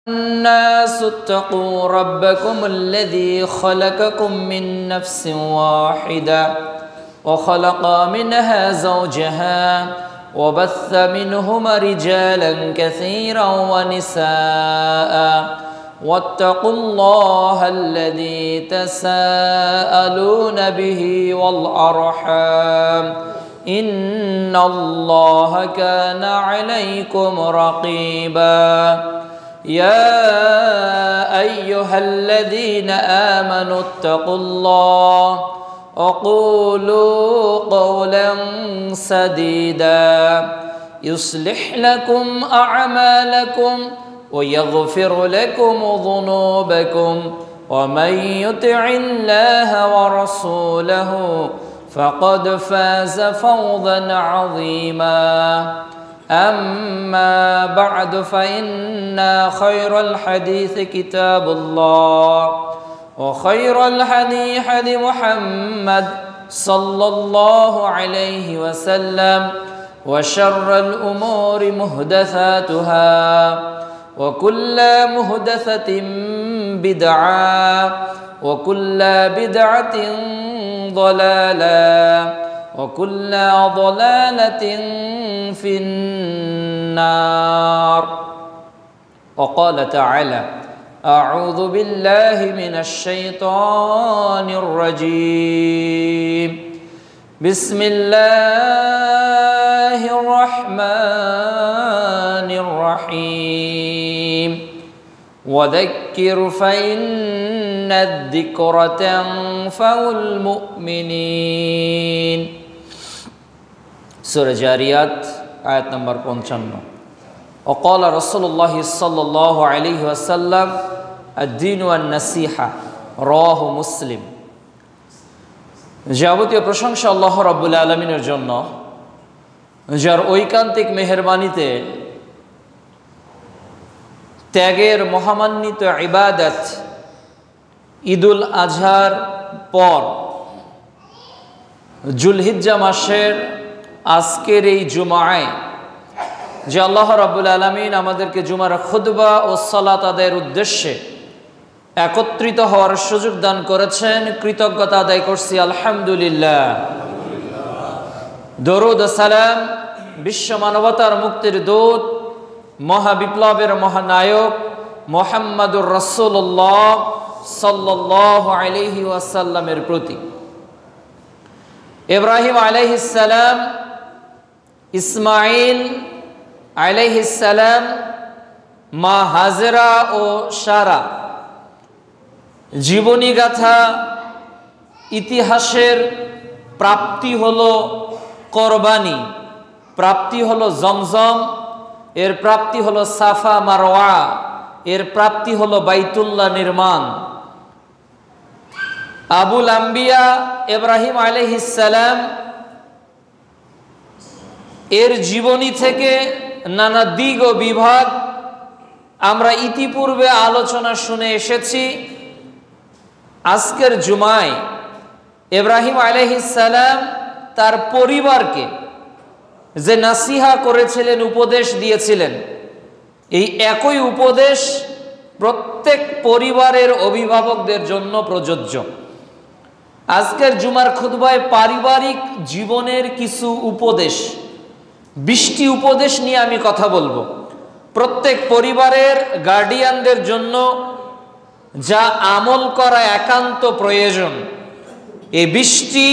الناس اتقوا ربكم الذي خلقكم من نفس واحدة وخلق منها زوجها وبث منهما رجالا كثيرا ونساء واتقوا الله الذي تساءلون به والأرحام إن الله كان عليكم رقيبا يا أيها الذين آمنوا اتقوا الله وقولوا قولا سديدا يصلح لكم أعمالكم ويغفر لكم ذنوبكم ومن يطع الله ورسوله فقد فاز فوزا عظيما أما بعد فإن خير الحديث كتاب الله وخير الهدي هدي محمد صلى الله عليه وسلم وشر الأمور محدثاتها وكل محدثة بدعة وكل بدعة ضلالة وكل ضلالة في النار وقال تعالى أعوذ بالله من الشيطان الرجيم بسم الله الرحمن الرحيم وذكر فإن الذكر تنفع المؤمنين سورة جاريات آية نمبر 55 وقال رسول الله صلى الله عليه وسلم الدين والنصيحة رواه مسلم যাবতীয় প্রশংসা আল্লাহ রাব্বুল আলামিনের জন্য যার ঐকান্তিক মেহেরবানিতে ত্যাগের মহামান্বিত ইবাদত ঈদুল আজহার পর জুলহিজ্জা মাসের আজকের এই জুমায় যে আল্লাহ রাব্বুল আলামিন আমাদেরকে জুমার খুতবা ও সালাত আদায়ের উদ্দেশ্যে একত্রিত হওয়ার সুযোগ দান করেছেন, কৃতজ্ঞতা আদায় করছি আলহামদুলিল্লাহ। দরুদ ও সালাম বিশ্ব মানবতার মুক্তির দূত মহাবিপ্লবের মহানায়ক মুহাম্মদুর রাসূলুল্লাহ সাল্লাল্লাহু আলাইহি ওয়াসাল্লামের প্রতি। ইব্রাহিম আলাইহিস সালাম, ইসমাঈল আলাইহিস সালাম, মা হাজেরা ও সারা জীবনী গাথা ইতিহাসের প্রাপ্তি হলো কোরবানি, প্রাপ্তি হলো জমজম, এর প্রাপ্তি হলো সাফা মারওয়া, এর প্রাপ্তি হলো বাইতুল্লাহ নির্মাণ। আবুল আম্বিয়া ইব্রাহিম আলাইহিস সালাম এর জীবনী থেকে নানা দিক ও বিভাগ আমরা ইতিপূর্বে আলোচনা শুনে এসেছি। আজকের জুমায় ইব্রাহিম আলাইহিস সালাম তার পরিবারকে যে নাসিহা করেছিলেন, উপদেশ দিয়েছিলেন, এই একই উপদেশ প্রত্যেক পরিবারের অভিভাবকদের জন্য প্রযোজ্য। আজকের জুমার খুতবায় পারিবারিক জীবনের কিছু উপদেশ, 20টি উপদেশ নিয়ে আমি কথা বলবো। প্রত্যেক পরিবারের গার্ডিয়ানদের জন্য যা আমল করা একান্ত প্রয়োজন। এই 20টি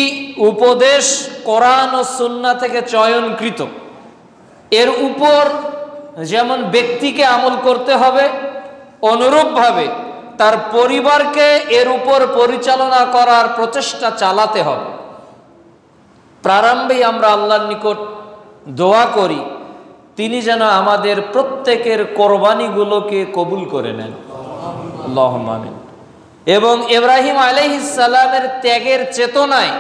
উপদেশ কোরআন ও সুন্নাহ থেকে চয়নকৃত। এর উপর যেমন ব্যক্তিকে আমল করতে হবে, অনুরূপভাবে তার পরিবারকে এর উপর পরিচালনা করার প্রচেষ্টা চালাতে হবে। প্রারম্ভেই আমরা আল্লাহর নিকট দোয়া করি তিনি যেন আমাদের প্রত্যেকের কোরবানিগুলোকে কবুল করে নেন, আল্লাহুম্মা আমিন। এবং ইব্রাহিম আলাইহিস সালামের ত্যাগের চেতনায়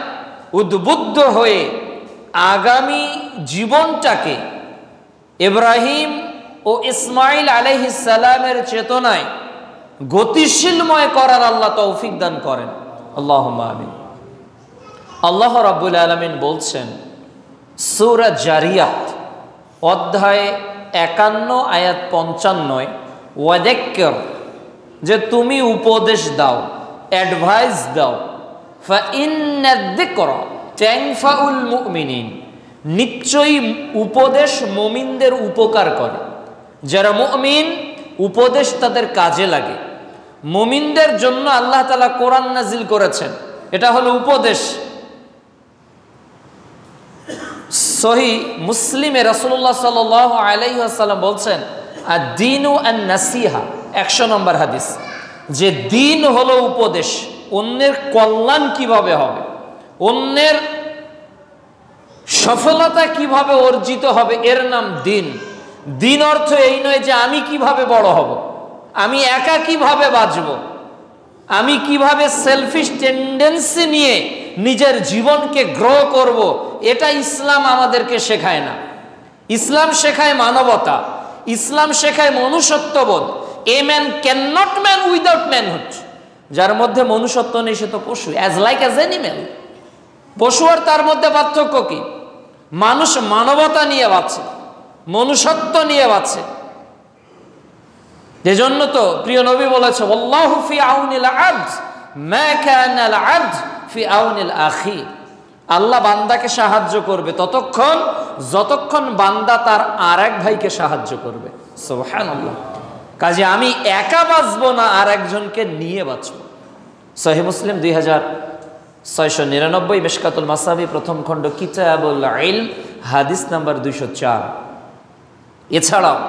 উদ্বুদ্ধ হয়ে আগামী জীবনটাকে ইব্রাহিম ও ইসমাঈল আলাইহিস সালামের চেতনায় গতিশীলময় করার আল্লাহ তৌফিক দান করেন, আল্লাহুম্মা আমিন। আল্লাহ রাব্বুল আলামিন বলছেন সূরা জারিয়াত অধ্যায় 51 আয়াত 55, ওয়াযাক্কির, যে তুমি উপদেশ দাও, অ্যাডভাইস দাও। ফাইন্নাদ যিকরা তানফাউল মুমিনিন, নিশ্চয়ই উপদেশ মুমিনদের উপকার করে। যারা মুমিন, উপদেশ তাদের কাজে লাগে। মুমিনদের জন্য আল্লাহ তাআলা কোরআন নাজিল করেছেন, এটা হলো উপদেশ। সহিহ মুসলিমে রাসূলুল্লাহ সাল্লাল্লাহু আলাইহি ওয়াসাল্লাম বলছেন, আদ-দীনু আন-নাসিহা, 100 নম্বর হাদিস, যে দিন হলো উপদেশ। অন্যের কল্যাণ কিভাবে হবে, অন্যের সফলতা কিভাবে অর্জিত হবে, এর নাম দিন। দিন অর্থ এই নয় যে আমি কিভাবে বড় হব, আমি একা কিভাবে বাঁচব, আমি কিভাবে সেলফিশ টেন্ডেন্সি নিয়ে নিজের জীবনকে গ্রো করব। এটা ইসলাম আমাদেরকে শেখায় না। ইসলাম শেখায় মানবতা, ইসলাম শেখায় মনুষ্যত্ববোধ। A man can not man without manhood. যার মধ্যে মনুষ্যত্ব নেই সে তো পশু, অ্যাজ লাইক অ্যাজ অ্যানিমেল। পশু আর তার মধ্যে পার্থক্য কি? মানুষ মানবতা নিয়ে বাঁচে, মনুষ্যত্ব নিয়ে বাঁচে। এজন্য তো প্রিয় নবী বলেছে, আল্লাহু ফি আউনিল আবদ মা কানাল আবদ ফি আউনিল আখি। আল্লাহ বান্দাকে সাহায্য করবে ততক্ষণ যতক্ষণ বান্দা তার আরেক ভাইকে সাহায্য করবে। সুবহানাল্লাহ। কাজে আমি একা বাঁচবো না, আর একজনকে নিয়ে বাঁচবো। সহিহ মুসলিম 2699, মিশকাতুল মাসাবি প্রথম খণ্ড, কিতাবুল ইলম, হাদিস নাম্বার 204। এছাড়াও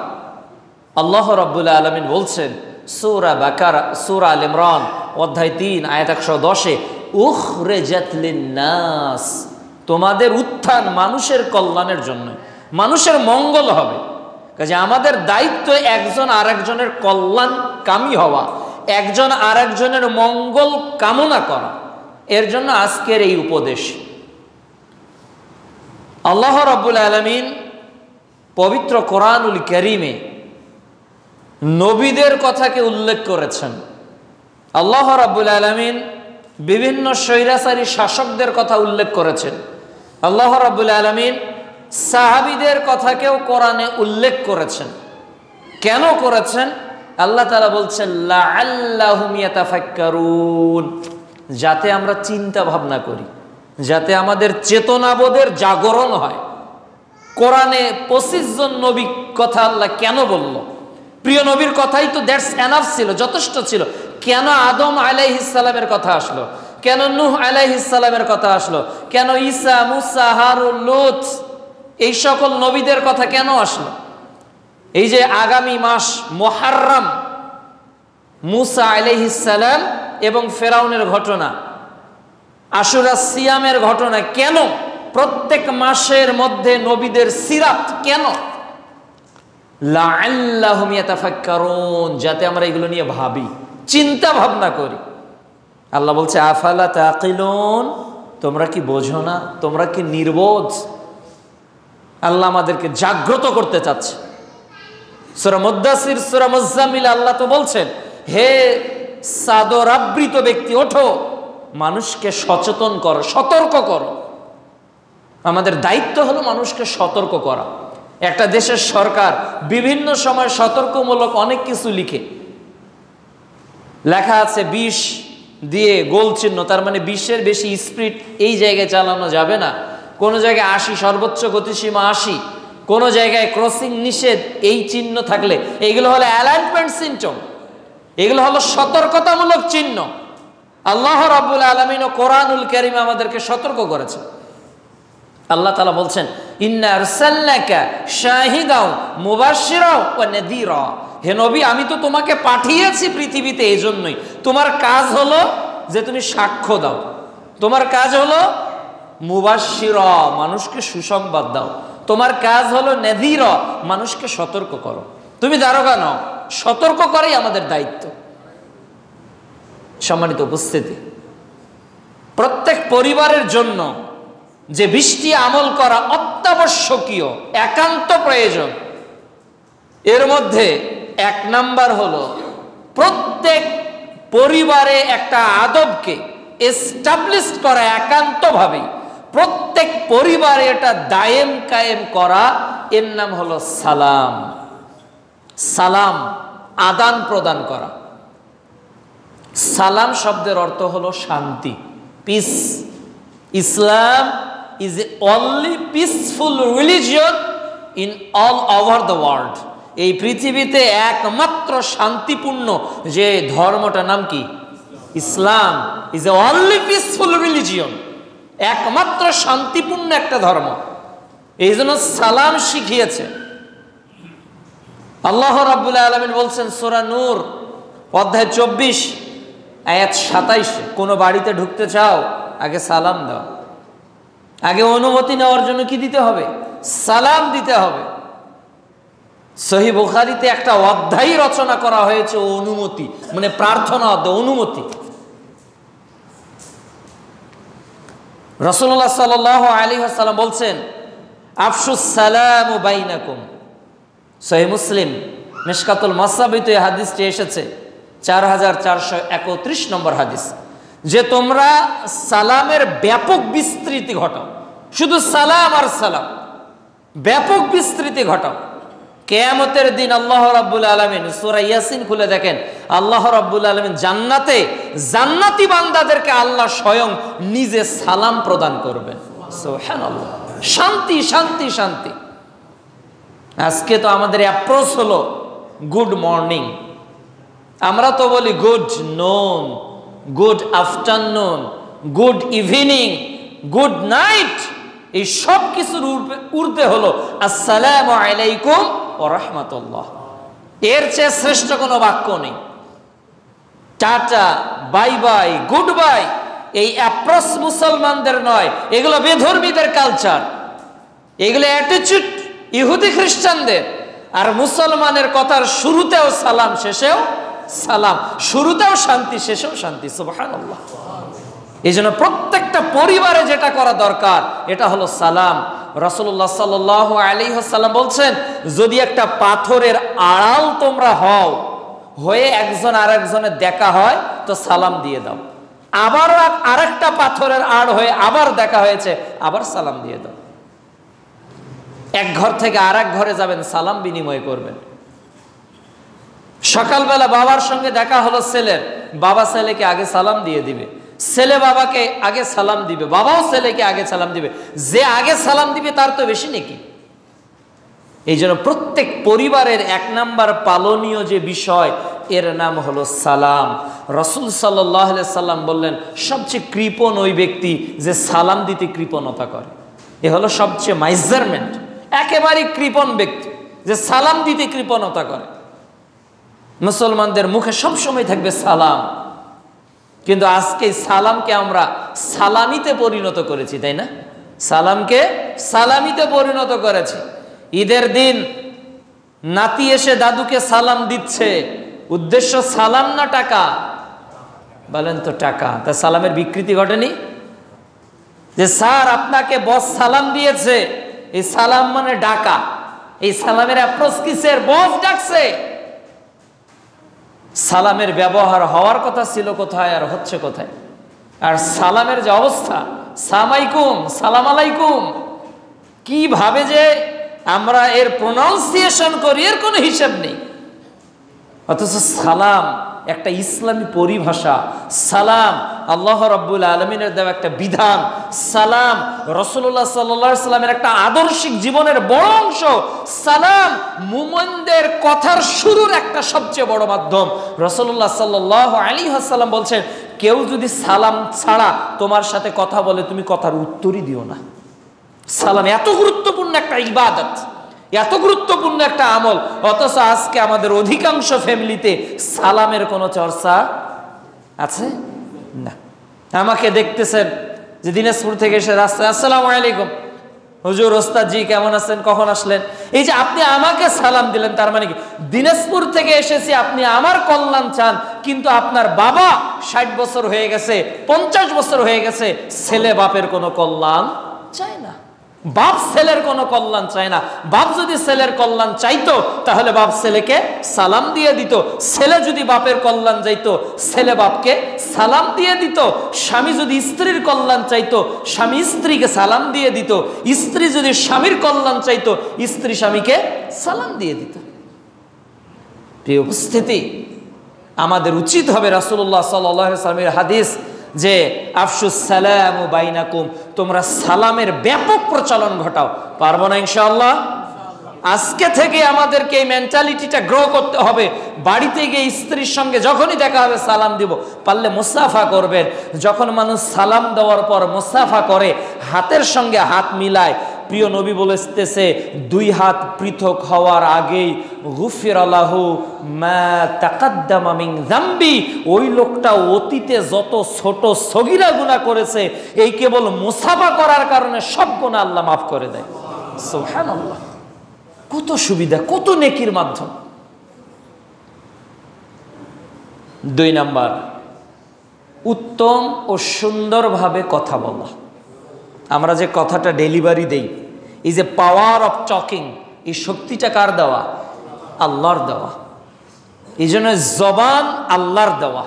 আল্লাহ রাব্বুল আলামিন বলছেন সূরা বাকারা, সূরা আল ইমরান অধ্যায় 3 আয়াত 110-এ, উখরিজাত লিন-নাস, তোমাদের উত্থান মানুষের কল্যাণের জন্য, মানুষের মঙ্গল হবে। কাজে আমাদের দায়িত্ব একজন আরেকজনের কল্যাণ কামী হওয়া, একজন আরেকজনের মঙ্গল কামনা করা। এর জন্য আজকের এই উপদেশ। আল্লাহ রাব্বুল আলামিন পবিত্র কোরআনুল কারীমে নবীদের কথাকে উল্লেখ করেছেন। আল্লাহ রাব্বুল আলামিন বিভিন্ন স্বৈরাচারী শাসকদের কথা উল্লেখ করেছেন। আল্লাহ রাব্বুল আলামিন সাহাবীদের কথাকেও কোরআনে উল্লেখ করেছেন। কেন করেছেন? আল্লাহ তাআলা বলছেন লাআল্লাহুম ইয়াতাফাক্কারুন, যাতে আমরা চিন্তা ভাবনা করি, যাতে আমাদের চেতনাবোধের জাগরণ হয়। কোরআনে 25 জন নবী কথা আল্লাহ কেন বলল? প্রিয় নবীর কথাই তো দ্যাটস এনাফ ছিল, যথেষ্ট ছিল। কেন আদম আলাইহিস সালামের কথা আসলো? কেন নূহ আলাইহিস সালামের কথা আসলো? কেন ঈসা, মুসা, হারুন, লূত, এই সকল নবীদের কথা কেন আসলো? এই যে আগামী মাস মুহররম, মুসা আলাইহিস সালাম এবং ফেরাউনের ঘটনা, আশুরা সিয়ামের ঘটনা, কেন প্রত্যেক মাসের মধ্যে নবীদের সিরাত কেন? লাআল্লাহুম ইয়াতাফাক্কারুন, যাতে আমরা এগুলো নিয়ে ভাবি, চিন্তা ভাবনা করি। আল্লাহ বলছে আফালা তাকিলুন, তোমরা কি বোঝো না? তোমরা কি নির্বোধ? আল্লাহ আমাদেরকে জাগ্রত করতে চাচ্ছে। সূরা মুদ্দাসির, সূরা মুজাম্মিল আল্লাহ তো বলছেন, হে সাদরাবৃত ব্যক্তি, ওঠো, মানুষকে সচেতন করো, সতর্ক করো। আমাদের দায়িত্ব হলো মানুষকে সতর্ক করা। একটা দেশের সরকার বিভিন্ন সময় সতর্কমূলক অনেক কিছু লিখে, লেখা আছে 20 দিয়ে গোল চিহ্ন, তার মানে 20-এর বেশি স্পিড এই জায়গায় চালানো যাবে না। কোনো জায়গায় 80, সর্বোচ্চ গতিসীমা 80, কোনো জায়গায় ক্রসিং নিষেধ, এই চিহ্ন থাকলে এগুলো হলো অ্যালার্টমেন্ট সিম্পটম, এগুলো হলো সতর্কতামূলক চিহ্ন। আল্লাহ রাব্বুল আলামিন ও কোরআনুল কারীমে আমাদেরকে সতর্ক করেছে। আল্লাহ তাআলা বলছেন ইন্না আরসালনাকা শাহিদাও মুবাশশিরাও ওয়া নাযীরা, হে নবী আমি তো তোমাকে পাঠিয়েছি পৃথিবীতে এজন্যই। তোমার কাজ হলো যে তুমি সাক্ষ্য দাও, তোমার কাজ হলো মুবাশশিরা, মানুষকে সুসংবাদ দাও, তোমার কাজ হলো নাযীরা, মানুষকে সতর্ক করো। তুমি দারোগা নও, সতর্ক করাই আমাদের দায়িত্ব। সম্মানিত উপস্থিতি, প্রত্যেক পরিবারের জন্য যে 20টি আমল করা অত্যাবশ্যকীয়, একান্ত প্রয়োজন, এর মধ্যে 1 নাম্বার হলো প্রত্যেক পরিবারে একটা আদবকে এস্টাবলিশ করা, একান্তভাবে প্রত্যেক পরিবারে এটা দায়েম কায়েম করা। এর নাম হলো সালাম। সালাম আদান প্রদান করা। সালাম শব্দের অর্থ হলো শান্তি, peace. Islam is a only peaceful religion in all over the world. এই পৃথিবীতে একমাত্র শান্তিপূর্ণ যে ধর্মটার নাম কি? Islam is a only peaceful religion, একমাত্র শান্তিপূর্ণ একটা ধর্ম। এই জন্য সালাম শিখিয়েছে। আল্লাহ রাব্বুল আলামিন বলছেন সূরা নূর অধ্যায় 24 আয়াত 27, কোনো বাড়িতে ঢুকতে চাও আগে সালাম দাও। আগে অনুমতি নেওয়ার জন্য কি দিতে হবে? সালাম দিতে হবে। সহিহ বুখারীতে একটা অধ্যায় রচনা করা হয়েছে অনুমতি, মানে প্রার্থনা অনুমতি। রাসূলুল্লাহ সাল্লাল্লাহু আলাইহি ওয়াসাল্লাম বলছেন আফশুস সালামু বাইনাকুম। সহিহ মুসলিম মিশকাতুল মাসাবিতে এই হাদিসটি এসেছে 4431 নম্বর হাদিস, যে তোমরা সালামের ব্যাপক বিস্তৃতি ঘটাও। শুধু সালাম আর সালাম, ব্যাপক বিস্তৃতি ঘটাও। কিয়ামতের দিন আল্লাহ রাব্বুল আলামিন, সূরা ইয়াসিন খুলে দেখেন, আল্লাহ রাব্বুল আলামিন জান্নাতে জান্নাতি বান্দাদেরকে আল্লাহ স্বয়ং নিজে সালাম প্রদান করবেন। সুবহানাল্লাহ। শান্তি শান্তি শান্তি। আজকে তো আমাদের অ্যাপ্রোচ হলো গুড মর্নিং। আমরা তো বলি গুড নুন, good afternoon, good evening, good night. এই সব কিছুর ঊর্ধ্বে হলো আসসালামু আলাইকুম ওয়া রাহমাতুল্লাহ। এর চেয়ে শ্রেষ্ঠ কোনো বাক্য নেই। Tata, bye bye, good bye, এই অ্যাপ্রোচ মুসলমানদের নয়, এগুলো বেধর্মীদের কালচার, এগুলো অ্যাটিচিউড ইহুদি খ্রিস্টানদের। আর মুসলমানের কথার শুরুতেও সালাম, শেষেও সালাম, শুরুতেও শান্তি, শেষেও শান্তি। সুবহানাল্লাহ। এই জন্য প্রত্যেকটা পরিবারে যেটা করা দরকার এটা হলো সালাম। রাসূলুল্লাহ সাল্লাল্লাহু আলাইহি ওয়াসাল্লাম বলছেন, যদি একটা পাথরের আড়াল তোমরা হও, হয়ে একজন আরেকজনের দেখা হয় তো সালাম দিয়ে দাও। আবার আরেকটা পাথরের আড় হয়ে আবার দেখা হয়েছে, আবার সালাম দিয়ে দাও। এক ঘর থেকে আরেক ঘরে যাবেন, সালাম বিনিময় করবেন। সকালবেলা বাবার সঙ্গে দেখা হলো ছেলের, বাবা ছেলেকে আগে সালাম দিয়ে দিবে, ছেলে বাবাকে আগে সালাম দিবে, বাবাও ছেলেকে আগে সালাম দিবে। যে আগে সালাম দিবে তার তো বেশি নাকি। এই জন্য প্রত্যেক পরিবারের এক নাম্বার পালনীয় যে বিষয়, এর নাম হলো সালাম। রাসূল সাল্লাল্লাহু আলাইহি সাল্লাম বললেন, সবচেয়ে কৃপণ ওই ব্যক্তি যে সালাম দিতে কৃপণতা করে। এ হলো সবচেয়ে মেজারমেন্ট, একেবারে কৃপণ ব্যক্তি যে সালাম দিতে কৃপণতা করে। মুসলমানদের মুখে সবসময় থাকবে সালাম, কিন্তু আজকে সালামকে আমরা সালামিতে পরিণত করেছি, তাই না? সালামকে সালামিতে পরিণত করেছি। ঈদের দিন নাতি এসে দাদুকে সালাম দিচ্ছে, উদ্দেশ্য সালাম না টাকা? বলেন তো টাকা। তা সালামের বিকৃতি ঘটেনি? যে স্যার আপনাকে বস সালাম দিয়েছে, এই সালাম মানে ডাকা। এই সালামের অ্যাপ্রোচ কিসের? বস ডাকছে। সালামের ব্যবহার হওয়ার কথা ছিল কোথায় আর হচ্ছে কোথায়? আর সালামের যে অবস্থা, সালামাইকুম, সালাম আলাইকুম, কিভাবে যে আমরা এর প্রোনাউন্সিয়েশন করি এর কোনো হিসাব নেই। অথচ সালাম একটা ইসলামী পরিভাষা। সালাম আল্লাহ রাব্বুল আলামিনের দেওয়া একটা বিধান। সালাম রাসূলুল্লাহ সাল্লাল্লাহু আলাইহি সাল্লামের একটা আদর্শিক জীবনের বড় অংশ। সালাম মুমিনদের কথার শুরুর একটা সবচেয়ে বড় মাধ্যম। রাসূলুল্লাহ সাল্লাল্লাহু আলাইহি ওয়াসাল্লাম বলছেন, কেউ যদি সালাম ছাড়া তোমার সাথে কথা বলে, তুমি কথার উত্তরই দিও না। সালাম এত গুরুত্বপূর্ণ একটা ইবাদত, এত গুরুত্বপূর্ণ একটা আমল, অথচ আজকে আমাদের অধিকাংশ ফ্যামিলিতে সালামের কোনো চর্চা আছে না। আমাকে দেখতেছেন যে দিনাজপুর থেকে এসে রাস্তায় আসসালামু আলাইকুম হুজুর, ওস্তাদ জি কেমন আছেন, কখন আসলেন? এই যে আপনি আমাকে সালাম দিলেন, তার মানে কি দিনাজপুর থেকে এসেছি, আপনি আমার কল্যাণ চান, কিন্তু আপনার বাবা 60 বছর হয়ে গেছে, 50 বছর হয়ে গেছে, ছেলে বাপের কোনো কল্যাণ চায় না। বাপ ছেলের কোনো কল্যাণ চায় না। বাপ যদি ছেলের কল্যাণ চাইতো তাহলে বাপ ছেলেকে সালাম দিয়ে দিত। ছেলে যদি বাপের কল্যাণ চাইতো, ছেলে বাপকে সালাম দিয়ে দিত। স্বামী যদি স্ত্রীর কল্যাণ চাইতো, স্বামী স্ত্রীকে সালাম দিয়ে দিত। স্ত্রী যদি স্বামীর কল্যাণ চাইতো, স্ত্রী স্বামীকে সালাম দিয়ে দিত। প্রিয় উপস্থিতি, আমাদের উচিত হবে রাসূলুল্লাহ সাল্লাল্লাহু আলাইহি ওয়াসাল্লামের হাদিস যে আফশুস সালামু বাইনাকুম, তোমরা সালামের ব্যাপক প্রচলন ঘটাও। পারবো না ইনশাআল্লাহ? আজকে থেকে আমাদেরকে এই মেন্টালিটিটা গ্রো করতে হবে। বাড়িতে গিয়ে স্ত্রীর সঙ্গে যখনই দেখা হবে সালাম দিব, পারলে মুসাফা করবেন। যখন মানুষ সালাম দেওয়ার পর মুসাফা করে, হাতের সঙ্গে হাত মিলায়, প্রিয় নবী বলেছে দুই হাত পৃথক হওয়ার আগেই গুফিরা লাহু মা তাকাদ্দামা মিন যামবি, ওই লোকটা অতীতে যত ছোট সগীরা গুনাহ করেছে এই কেবল মুসাফা করার কারণে সব গুনাহ আল্লাহ মাফ করে দেয়। সুবহানাল্লাহ, কত সুবিধা, কত নেকির মাধ্যম। 2 নাম্বার, উত্তম ও সুন্দরভাবে কথা বলা। আমরা যে কথাটা ডেলিভারি দেই, এই যে পাওয়ার অফ টকিং, এই শক্তিটা কার দেওয়া? আল্লাহর দেওয়া। এই জন্য জবান আল্লাহর দেওয়া।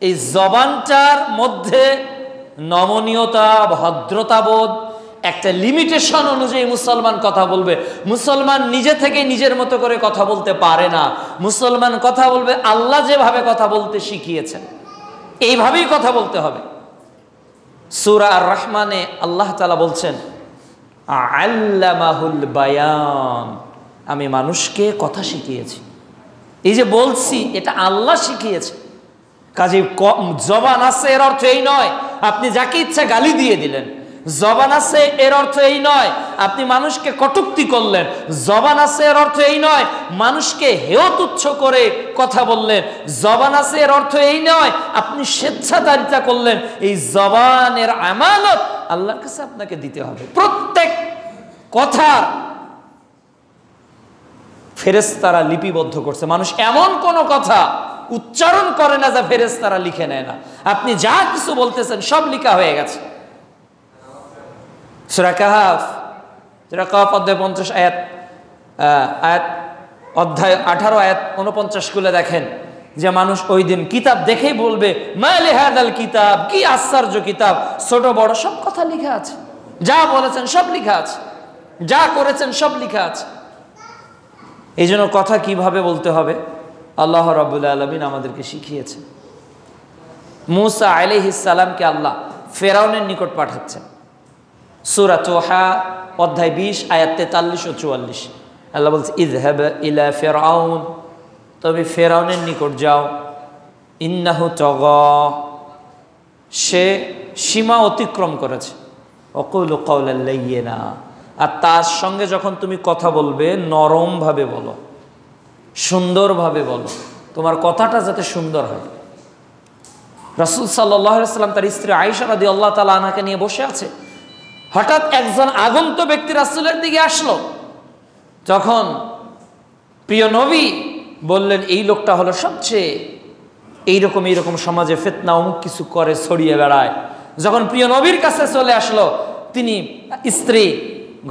এই জবানটার মধ্যে নমনীয়তা, ভদ্রতাবোধ, একটা লিমিটেশন অনুযায়ী মুসলমান কথা বলবে। মুসলমান নিজে থেকে নিজের মতো করে কথা বলতে পারে না। মুসলমান কথা বলবে আল্লাহ যেভাবে কথা বলতে শিখিয়েছেন, এইভাবেই কথা বলতে হবে। সূরা আর রহমানে আল্লাহ তাআলা বলছেন আল্লামাহুল বায়ান, আমি মানুষকে কথা শিখিয়েছি। এই যে বলছি, এটা আল্লাহ শিখিয়েছে। কাজে জবান আছে এর অর্থ এই নয় আপনি যাকে ইচ্ছা গালি দিয়ে দিলেন। জবান আছে এর অর্থ এই নয় আপনি মানুষকে কটূক্তি করলেন। জবান আছে এর অর্থ এই নয় মানুষকে হেয় তুচ্ছ করে কথা বললেন। জবান আছে এর অর্থ এই নয় আপনি স্বেচ্ছাচারিতা করলেন। এই জবানের আমানত আল্লাহর কাছে আপনাকে দিতে হবে। প্রত্যেক কথার ফেরেশতারা লিপিবদ্ধ করছে। মানুষ এমন কোন কথা উচ্চারণ করে না যা ফেরেশতারা লিখে নেয় না। আপনি যা কিছু বলতেছেন সব লিখা হয়ে গেছে। সূরা কাহফ অধ্যায় 50 অধ্যায় 18 আয়াত 49 খুলে দেখেন যে মানুষ ওই দিন কিতাব দেখেই বলবে মা লিহাদাল কিতাব, কি আশ্চর্য কিতাব, ছোট বড় সব কথা লেখা আছে। যা বলেছেন সব লেখা আছে, যা করেছেন সব লেখা আছে। এই জন্য কথা কিভাবে বলতে হবে আল্লাহ রাব্বুল আলামিন আমাদেরকে শিখিয়েছেন। মূসা আলাইহিস সালামকে আল্লাহ ফেরাউনের নিকট পাঠাচ্ছেন। সূরা তোহা অধ্যায় 20 আয়াত 43 ও 44 আল্লাহ বলছে ইযহাব ইলা ফিরআউন, তুমি ফেরাউনের নিকট যাও। ইন্নাহু তাগা, সে সীমা অতিক্রম করেছে। ওয়াকুলু কাওলাল লাইয়িনা, আর তার সঙ্গে যখন তুমি কথা বলবে নরমভাবে বলো, সুন্দরভাবে বলো, তোমার কথাটা যাতে সুন্দর হয়। রাসূল সাল্লাল্লাহু আলাইহি ওয়াসাল্লাম তার স্ত্রী আয়েশা রাদিয়াল্লাহু তাআলা আনহাকে নিয়ে বসে আছে। হঠাৎ একজন আগন্ত ব্যক্তি রাসূলের দিকে আসলো। তখন প্রিয় নবী বললেন এই লোকটা হলো সবচেয়ে এইরকম সমাজে ফিতনা অমুক কিছু করে, ছড়িয়ে বেড়ায়। যখন প্রিয় নবীর কাছে চলে আসলো, তিনি স্ত্রী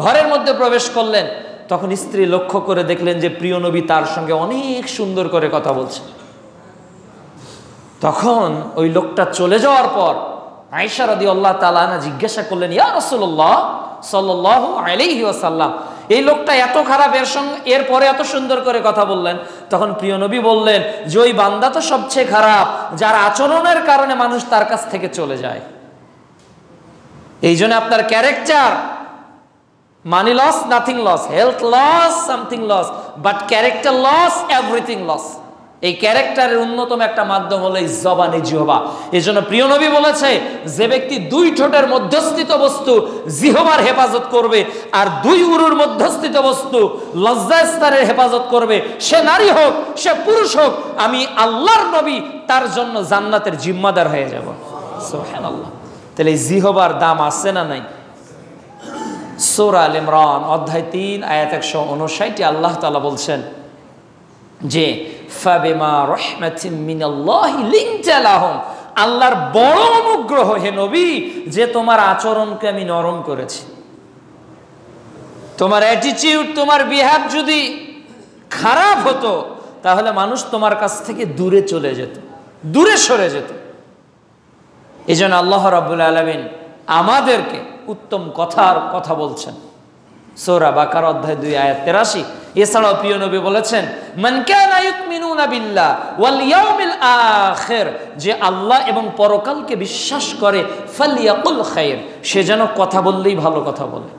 ঘরের মধ্যে প্রবেশ করলেন। তখন স্ত্রী লক্ষ্য করে দেখলেন যে প্রিয় নবী তার সঙ্গে অনেক সুন্দর করে কথা বলছে। তখন ওই লোকটা চলে যাওয়ার পর আয়েশা রাদিয়াল্লাহু তাআলা আনহা জিজ্ঞাসা করলেন ইয়া রাসূলুল্লাহ সাল্লাল্লাহু আলাইহি ওয়াসাল্লাম, এই লোকটা এত খারাপ, এরপরে এত সুন্দর করে কথা বললেন। তখন প্রিয় নবী বললেন যে ওই বান্দা তো সবচেয়ে খারাপ যার আচরণের কারণে মানুষ তার কাছ থেকে চলে যায়। এই জন্য আপনার character, money loss nothing loss, health loss something loss, but character loss everything loss. এই ক্যারেক্টারের অন্যতম একটা মাধ্যম হলো এই জবান, এই জিহ্বা। এই জন্য প্রিয় নবী বলেছে যে ব্যক্তি 2 ঠোঁটের মধ্যস্থিত বস্তু জিহ্বার হেফাজত করবে আর 2 উরুর মধ্যস্থিত বস্তু লজ্জাস্থানের হেফাজত করবে, সে নারী হোক সে পুরুষ হোক, আমি আল্লাহর নবী তার জন্য জান্নাতের জিম্মাদার হয়ে যাব। সুবহানাল্লাহ। তাহলে এই জিহ্বার দাম আছে না নাই? সূরা আল ইমরান অধ্যায় 3 আয়াত 159 আল্লাহ তাআলা বলছেন যে ফাবিমা রাহমাতিন মিনাল্লাহি লিনতা লাহুম, আল্লাহর বড় অনুগ্রহ হে নবী যে তোমার আচরণকে আমি নরম করেছি। তোমার অ্যাটিটিউড, তোমার বিহেভ যদি খারাপ হতো তাহলে মানুষ তোমার কাছ থেকে দূরে চলে যেত, দূরে সরে যেত। এই জন্য আল্লাহ রাব্বুল আলামিন আমাদেরকে উত্তম কথা বলছেন। সূরা বাকারা অধ্যায় 2 আয়াত 83 এছাড়াও প্রিয় নবী বলেছেন, মান কানা ইউমিনুনা বিল্লাহ ওয়াল ইয়াউমিল আখির, যে আল্লাহ এবং পরকালকে বিশ্বাস করে, ফালইয়াকুল খায়র, সে যেন কথা বললেই ভালো কথা বলে।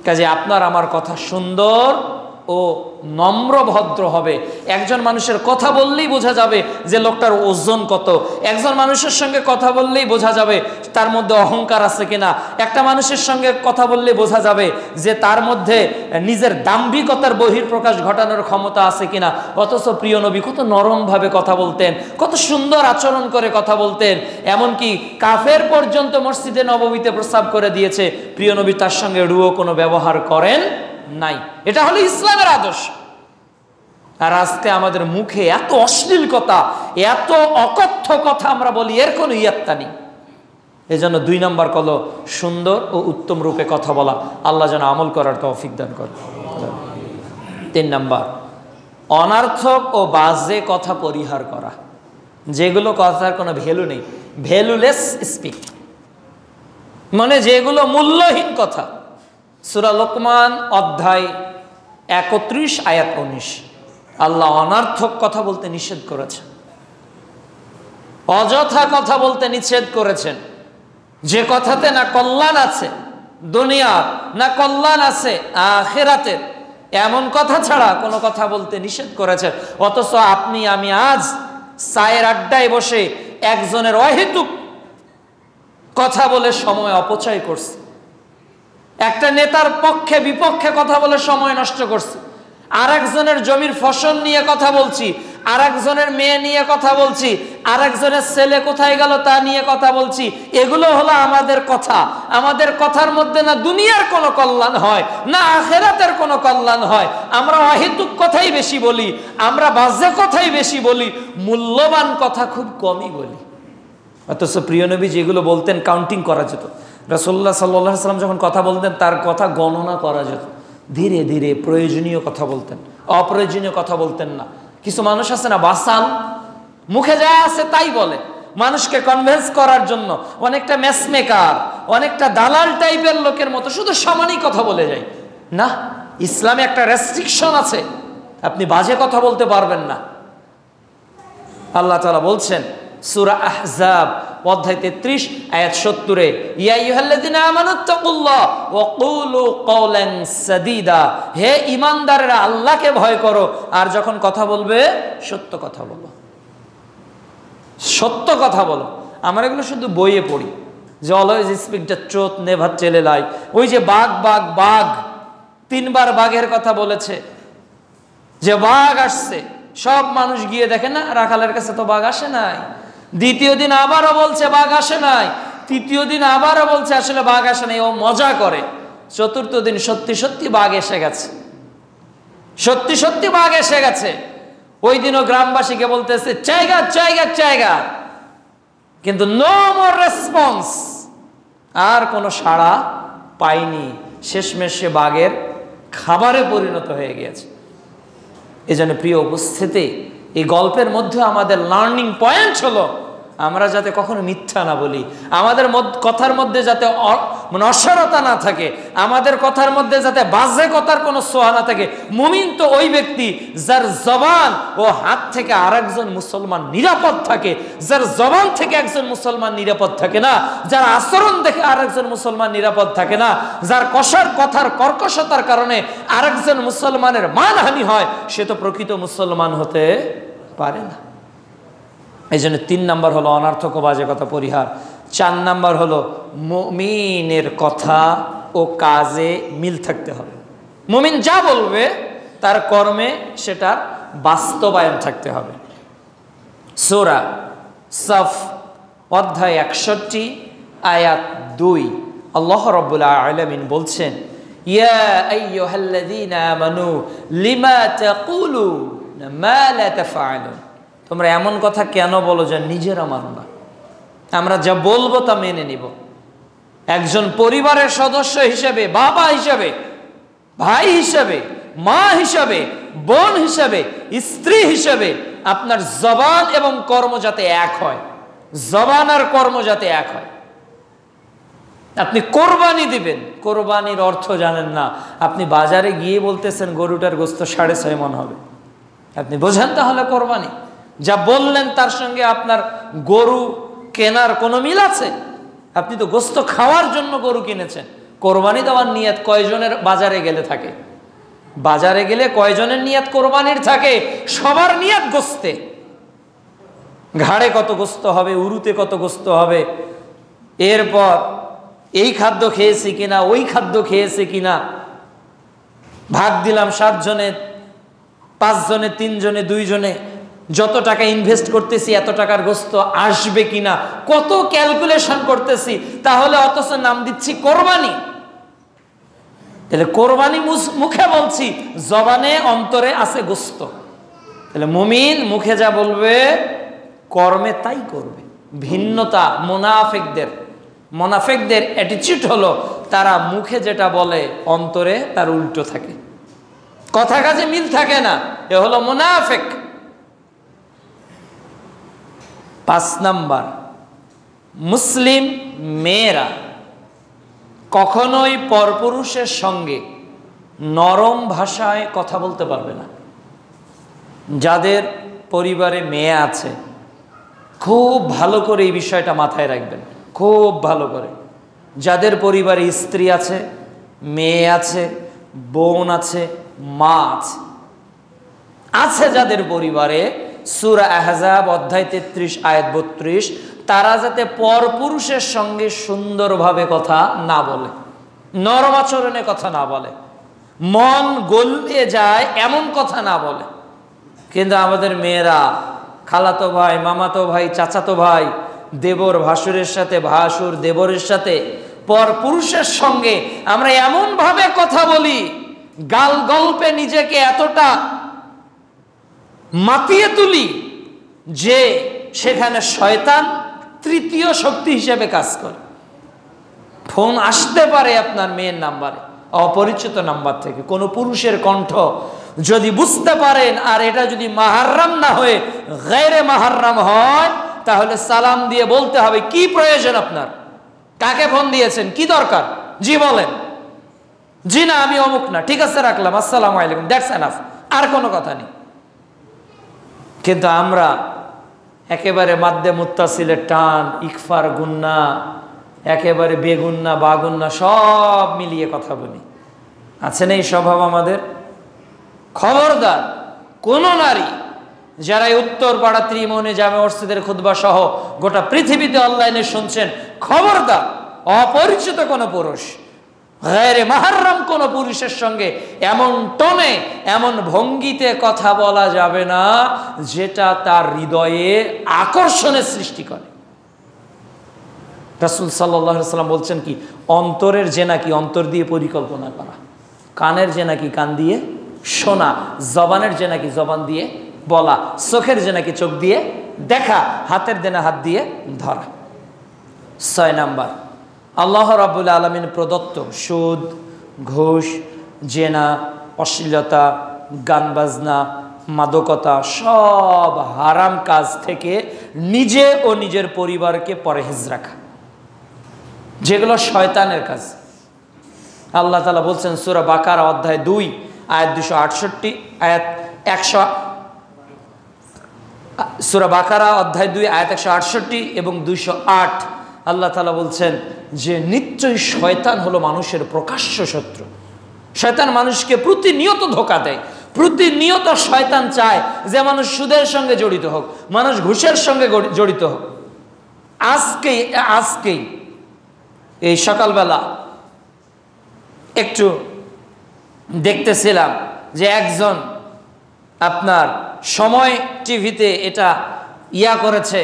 কাজে আপনার আমার কথা সুন্দর ও নম্র ভদ্র হবে। একজন মানুষের কথা বললেই বোঝা যাবে যে লোকটার ওজন কত। একজন মানুষের সঙ্গে কথা বললেই বোঝা যাবে তার মধ্যে অহংকার আছে কিনা। একটা মানুষের সঙ্গে কথা বললে বোঝা যাবে যে তার মধ্যে নিজের দাম্ভিকতার বহিঃপ্রকাশ ঘটানোর ক্ষমতা আছে কিনা। অথচ প্রিয় নবী কত নরমভাবে কথা বলতেন, কত সুন্দর আচরণ করে কথা বলতেন। এমনকি কাফের পর্যন্ত মসজিদে নববীতে প্রস্তাব করে দিয়েছে, প্রিয় নবী তার সঙ্গে রুয়ো কোনো ব্যবহার করেন নাই। এটা হলো ইসলামের আদর্শ। আর আজকে আমাদের মুখে এত অশ্লীল কথা, এত অকথ্য কথা আমরা বলি, এর কোনো ইয়াত্তা নেই। এই জন্য 2 নম্বর হলো সুন্দর ও উত্তম রূপে কথা বলা। আল্লাহ যেন আমল করার তৌফিক দান করে। 3 নম্বর, অনার্থক ও বাজে কথা পরিহার করা, যেগুলো কথার কোনো ভ্যালু নেই, ভ্যালুলেস স্পিক, মানে যেগুলো মূল্যহীন কথা। সূরা লোকমান অধ্যায় 31 আয়াত 19, আল্লাহ অনার্থক কথা বলতে নিষেধ করেছেন, অযথা কথা বলতে নিষেধ করেছেন। যে কথাতে না কল্যাণ আছে দুনিয়ার, না কল্যাণ আছে আখিরাতের, এমন কথা ছাড়া কোনো কথা বলতে নিষেধ করেছেন। অথচ আপনি আমি আজ চায়ের আড্ডায় বসে একজনের অহেতুক কথা বলে সময় অপচয় করছে, একটা নেতার পক্ষে বিপক্ষে কথা বলে সময় নষ্ট করছে, আরেকজনের জমির ফসল নিয়ে কথা বলছি, আরেকজনের মেয়ে নিয়ে কথা বলছি, আরেকজনের ছেলে কোথায় গেল তা নিয়ে কথা বলছি। এগুলো হলো আমাদের কথা। আমাদের কথার মধ্যে না দুনিয়ার কোনো কল্যাণ হয়, না আখিরাতের কোনো কল্যাণ হয়। আমরা অহেতুক কথাই বেশি বলি, আমরা বাজে কথাই বেশি বলি, মূল্যবান কথা খুব কমই বলি। অথচ প্রিয় নবী যেগুলো বলতেন কাউন্টিং করা যেত। রাসূলুল্লাহ সাল্লাল্লাহু আলাইহি ওয়াসাল্লাম যখন কথা বলতেন তার কথা গণনা করা যেত। ধীরে ধীরে প্রয়োজনীয় কথা বলতেন, অপ্রয়োজনীয় কথা বলতেন না। কিছু মানুষ আছে না বাসাল, মুখে যা আছে তাই বলে, মানুষকে কনভিন্স করার জন্য অনেকটা ম্যাচমেকার, অনেকটা দালাল টাইপের লোকের মতো শুধু সমানই কথা বলে যায়। না, ইসলামে একটা রেস্ট্রিকশন আছে, আপনি বাজে কথা বলতে পারবেন না। আল্লাহ তাআলা বলছেন সূরা আহজাব অধ্যায় 33 আয়াত 70, ইয়া আইয়ুহাল্লাযিনা আমানুত্তাকুল্লাহ ওয়া কুলু কওলান সাদীদা, হে ঈমানদাররা আল্লাহকে ভয় করো, আর যখন কথা বলবে সত্য কথা বলো, সত্য কথা বলো। আমরা এগুলো শুধু বইয়ে পড়ি যে always speak the truth never tell a lie. ওই যে বাঘ বাঘ বাঘ 3 বার বাঘের কথা বলেছে, যে বাঘ আসছে, সব মানুষ গিয়ে দেখে না রাখালের কাছে তো বাঘ আসে নাই। দ্বিতীয় দিন আবারও বলছে বাঘ আসে নাই, তৃতীয় দিন আবারও বলছে আসলে বাঘ আসে নাই, ও মজা করে। চতুর্থ দিন সত্যি সত্যি বাঘ এসে গেছে, সত্যি সত্যি বাঘ এসে গেছে। ওই দিনও গ্রামবাসীকে বলতেছে জায়গা জায়গা জায়গা, কিন্তু নো মোর রেসপন্স, আর কোনো সাড়া পাইনি। শেষমেশ সে বাঘের খাবারে পরিণত হয়ে গিয়েছে। এই জন্য প্রিয় উপস্থিতি, এই গল্পের মধ্যে আমাদের লার্নিং পয়েন্ট হলো আমরা যাতে কখনো মিথ্যা না বলি, আমাদের কথার মধ্যে যাতে মানে অসারতা না থাকে, আমাদের কথার মধ্যে যাতে বাজে কথার কোনো ছোঁয়া না থাকে। মুমিন তো ওই ব্যক্তি যার জবান ও হাত থেকে আরেকজন মুসলমান নিরাপদ থাকে, যার জবান থেকে একজন মুসলমান নিরাপদ থাকে না, যার আচরণ দেখে আরেকজন মুসলমান নিরাপদ থাকে না, যার কথার কর্কশতার কারণে আরেকজন মুসলমানের মানহানি হয়, সে তো প্রকৃত মুসলমান হতে পারে না। এই জন্য 3 নম্বর হলো অনার্থক ও বাজে কথা পরিহার। 4 নম্বর হলো মুমিনের কথা ও কাজে মিল থাকতে হবে। মুমিন যা বলবে তার কর্মে সেটার বাস্তবায়ন থাকতে হবে। সূরা সফ অধ্যায় 61 আয়াত 2 আল্লাহ রাব্বুল আলামিন বলছেন, ইয়া আইয়ুহাল্লাযীনা আমানু লিমা তাকুলুনা মা লা তাফআলুন, তোমরা এমন কথা কেন বলো যা নিজেরা মানো না। আমরা যা বলবো তা মেনে নিব। একজন পরিবারের সদস্য হিসেবে, বাবা হিসেবে, ভাই হিসেবে, মা হিসেবে, বোন হিসেবে, স্ত্রী হিসেবে আপনার জবান এবং কর্ম যাতে এক হয়, জবান আর কর্ম যাতে এক হয়। আপনি কোরবানি দিবেন, কোরবানির অর্থ জানেন না, আপনি বাজারে গিয়ে বলতেছেন গরুটার গোস্ত 6.5 মণ হবে। আপনি বোঝেন তাহলে কোরবানি? যা বললেন তার সঙ্গে আপনার গরু কেনার কোনো মিল আছে? আপনি তো গোস্ত খাওয়ার জন্য গরু কিনেছেন। কোরবানি দেওয়ার নিয়ত কয়জনের বাজারে গেলে থাকে? বাজারে গেলে কয়জনের নিয়ত কোরবানির থাকে? সবার নিয়ত গোস্তে। ঘাড়ে কত গোস্ত হবে, উরুতে কত গোস্ত হবে, এরপর এই খাদ্য খেয়েছি কিনা, ওই খাদ্য খেয়েছে কিনা, ভাগ দিলাম 7 জনে, 5 জনে, 3 জনে, 2 জনে, যত টাকা ইনভেস্ট করতেছি এত টাকার গোস্ত আসবে কিনা, কত ক্যালকুলেশন করতেছি, তাহলে অথচ নাম দিচ্ছি কোরবানি। তাহলে কোরবানি মুখে বলছি, জবানে অন্তরে আছে গোস্ত। তাহলে মুমিন মুখে যা বলবে কর্মে তাই করবে। ভিন্নতা মুনাফিকদের অ্যাটিটিউড হলো তারা মুখে যেটা বলে অন্তরে তার উল্টো থাকে, কথা কাজে মিল থাকে না, এ হলো মুনাফিক। 5 নাম্বার, মুসলিম মেয়েরা কখনোই পরপুরুষের সঙ্গে নরম ভাষায় কথা বলতে পারবে না। যাদের পরিবারে মেয়ে আছে খুব ভালো করে এই বিষয়টা মাথায় রাখবেন, খুব ভালো করে। যাদের পরিবারে স্ত্রী আছে, মেয়ে আছে, বোন আছে, মা আছে, যাদের পরিবারে সূরা আহজাব অধ্যায় 33 আয়াত 32, তারা যাতে পরপুরুষের সঙ্গে সুন্দরভাবে কথা না বলে, নরম আচরণে কথা না বলে, মন গলিয়ে যায় এমন কথা না বলে। কিন্তু আমাদের মেয়েরা খালাতো ভাই, মামাতো ভাই, চাচাতো ভাই, দেবর ভাসুরের সাথে, ভাসুর দেবরের সাথে, পরপুরুষের সঙ্গে আমরা এমন ভাবে কথা বলি, গাল গল্পে নিজেকে এতটা মাতিয়ে তুলি যে সেখানে শয়তান তৃতীয় শক্তি হিসেবে কাজ করে। ফোন আসতে পারে আপনার মেয়ের নাম্বারে, অপরিচিত নাম্বার থেকে, কোনো পুরুষের কণ্ঠ যদি বুঝতে পারেন, আর এটা যদি মাহাররাম না হয়ে গায়রে মাহাররাম হয়, তাহলে সালাম দিয়ে বলতে হবে কি প্রয়োজন আপনার, কাকে ফোন দিয়েছেন, কি দরকার, জি বলেন, জি না আমি অমুক না, ঠিক আছে রাখলাম, আসসালামু আলাইকুম, দ্যাটস এনাফ, আর কোনো কথা নেই। কিন্তু আমরা একেবারে মাদ্দে মুত্তাসিলের টান, ইকফার গুন্না, একেবারে বেগুন্না বাগুন্না সব মিলিয়ে কথা বলি। আছে না এই স্বভাব আমাদের? খবরদার, কোন নারী যারা উত্তরপাড়া ত্রিমোহনী জামে মসজিদের খুতবা সহ গোটা পৃথিবীতে অনলাইনে শুনছেন, খবরদার অপরিচিত কোনো পুরুষ, গায়রে মাহরম কোনো পুরুষের সঙ্গে এমন টোনে, এমন ভঙ্গিতে কথা বলা যাবে না যেটা তার হৃদয়ে আকর্ষণের সৃষ্টি করে। রাসূল সাল্লাল্লাহু আলাইহি ওয়াসাল্লাম বলছেন কি, অন্তরের জেনা কি অন্তর দিয়ে পরিকল্পনা করা, কানের জেনা কি কান দিয়ে শোনা, জবানের জেনা কি জবান দিয়ে বলা, চোখের জেনা কি চোখ দিয়ে দেখা, হাতের দেনা হাত দিয়ে ধরা। 6 নাম্বার, আল্লাহ রাব্বুল আলামিন প্রদত্ত সুদ, ঘুষ, জেনা, অশ্লীলতা, গান বাজনা, মাদকতা সব হারাম কাজ থেকে নিজে ও নিজের পরিবারকে পরহেজ রাখা, যেগুলো শয়তানের কাজ। আল্লাহ তাআলা বলছেন সূরা বাকারা অধ্যায় 2 আয়াত 268, আয়াত 100, সূরা বাকারা অধ্যায় 2 আয়াত 168 এবং 208, আল্লাহ তাআলা বলছেন যে নিশ্চয়ই শয়তান হলো মানুষের প্রকাশ্য শত্রু। শয়তান মানুষকে প্রতিনিয়ত ধোঁকা দেয়, প্রতিনিয়ত শয়তান চায় যে মানুষ সুদের সঙ্গে জড়িত হোক, মানুষ ঘুষের সঙ্গে জড়িত হোক। আজকেই এই সকালবেলা একটু দেখতেছিলাম যে একজন আপনার সময় টিভিতে এটা করেছে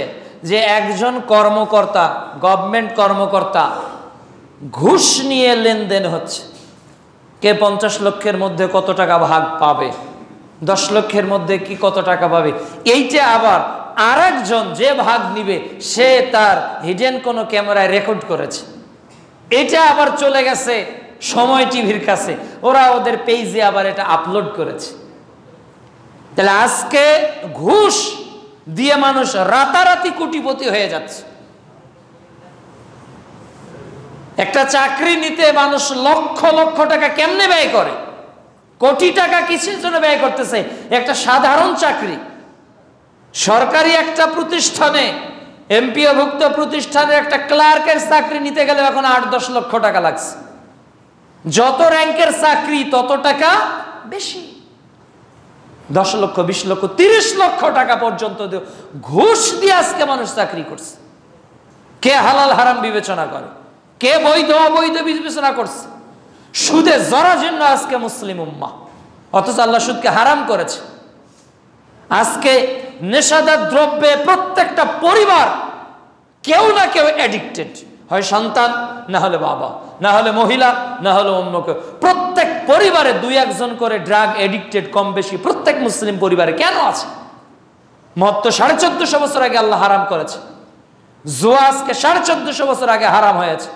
যে একজন কর্মকর্তা, গভর্নমেন্ট কর্মকর্তা, ঘুষ নিয়ে লেনদেন হচ্ছে। কে 50 লক্ষের মধ্যে কত টাকা ভাগ পাবে, 10 লক্ষের মধ্যে কি কত টাকা পাবে, এইটা আবার আরেকজন যে ভাগ নিবে সে তার হিডেন কোনো ক্যামেরায় রেকর্ড করেছে। এটা আবার চলে গেছে সময় টিভির কাছে, ওরা ওদের পেজে আবার এটা আপলোড করেছে। তাহলে আজকে ঘুষ দিয়ে মানুষ রাতারাতি কোটিপতি হয়ে যাচ্ছে। একটা চাকরি নিতে মানুষ লক্ষ লক্ষ টাকা কেমনে ব্যয় করে, কোটি টাকা কিসের জন্য ব্যয় করতেছে। একটা সাধারণ চাকরি, সরকারি একটা প্রতিষ্ঠানে, এমপিওভুক্ত প্রতিষ্ঠানে একটা ক্লার্কের চাকরি নিতে গেলে এখন 8-10 লক্ষ টাকা লাগছে। যত র্যাঙ্কের চাকরি তত টাকা বেশি, 10 লক্ষ, 20 লক্ষ, 30 লক্ষ টাকা পর্যন্ত ঘুষ দিয়ে আজকে মানুষ চাকরি করছে। কে হালাল হারাম বিবেচনা করে, কে বৈধ অবৈধ বিবেচনা করছে। সুদে জরাজীর্ণ আজকে মুসলিম উম্মাহ, অথচ আল্লাহ সুদকে হারাম করেছে। আজকে নেশাদার দ্রব্যে প্রত্যেকটা পরিবার কেউ না কেউ অ্যাডিক্টেড, হয় সন্তান, না হলে বাবা, না হলে মহিলা, না হলে অন্য কেউ। প্রত্যেক পরিবারে 2-1 করে ড্রাগ এডিক্টেড কম বেশি প্রত্যেক মুসলিম পরিবারে কেন আছে? মদ তো 1450 বছর আগে আল্লাহ হারাম করেছে। জুয়া আজকে 1450 বছর আগে হারাম হয়েছে।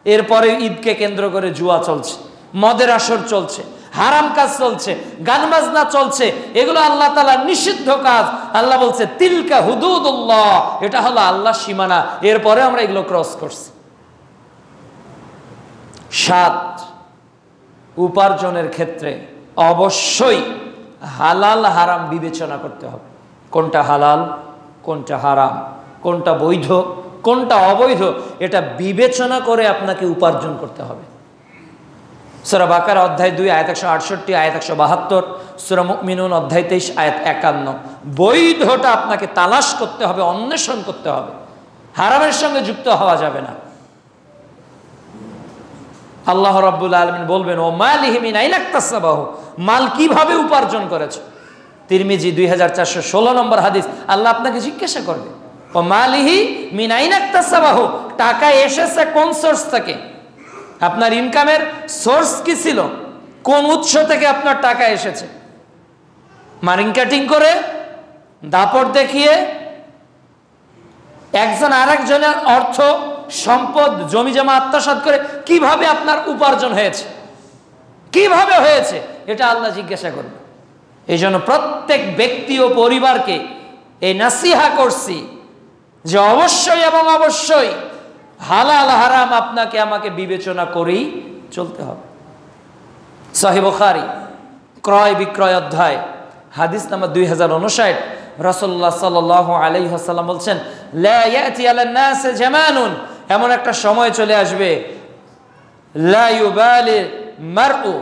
এরপরে ঈদকে কেন্দ্র করে জুয়া চলছে, মদের আসর চলছে, হারাম কাজ চলছে, গান বাজনা চলছে। এগুলো আল্লাহ তাআলা নিষিদ্ধ কাজ। আল্লাহ বলছে তিলকা হুদুদুল্লাহ, এটা হলো আল্লাহর সীমানা। এরপরে আমরা এগুলো ক্রস করছি। 7, উপার্জনের ক্ষেত্রে অবশ্যই হালাল হারাম বিবেচনা করতে হবে। কোনটা হালাল, কোনটা হারাম, কোনটা বৈধ, কোনটা অবৈধ, এটা বিবেচনা করে আপনাকে উপার্জন করতে হবে। সূরা বাকারা অধ্যায় 2 আয়াত 168, আয়াত 172, সূরা মুমিনুন অধ্যায় 23 আয়াত 51। বৈধটা আপনাকে তালাশ করতে হবে, অন্বেষণ করতে হবে। হারামের সঙ্গে যুক্ত হওয়া যাবে না। আল্লাহ রাব্বুল আলামিন বলবেন ও মালিহি মিন আইনা ইকতাসাবাহু, মাল কিভাবে উপার্জন করেছো। তিরমিজি 2416 নম্বর হাদিস। আল্লাহ আপনাকে জিজ্ঞাসা করবে ও মালিহি মিন আইনা ইকতাসাবাহু, টাকা এসেছে কোন সোর্স থেকে, আপনার ইনকামের সোর্স কি ছিল, কোন উৎস থেকে আপনার টাকা এসেছে। মার্কেটিং করে, দাপট দেখিয়ে, একজন আরেকজনের অর্থ সম্পদ জমি জমা আত্মসাৎ করে কিভাবে আপনার উপার্জন হয়েছে, কিভাবে হয়েছে, এটা আল্লাহ জিজ্ঞাসা করবে। এই জন্য প্রত্যেক ব্যক্তি ও পরিবারকে এই নাসিহা করছি যে অবশ্যই এবং অবশ্যই হালাল হারাম আপনাকে আমাকে বিবেচনা করেই চলতে হবে। সহিহ বুখারী ক্রয় বিক্রয় অধ্যায় হাদিস নাম্বার 2059, রাসূলুল্লাহ সাল্লাল্লাহু আলাইহি ওয়াসাল্লাম বলছেন লা ইয়াতি আলান নাস জামানুন, এমন একটা সময় চলে আসবে লা ইউবালি মারউ,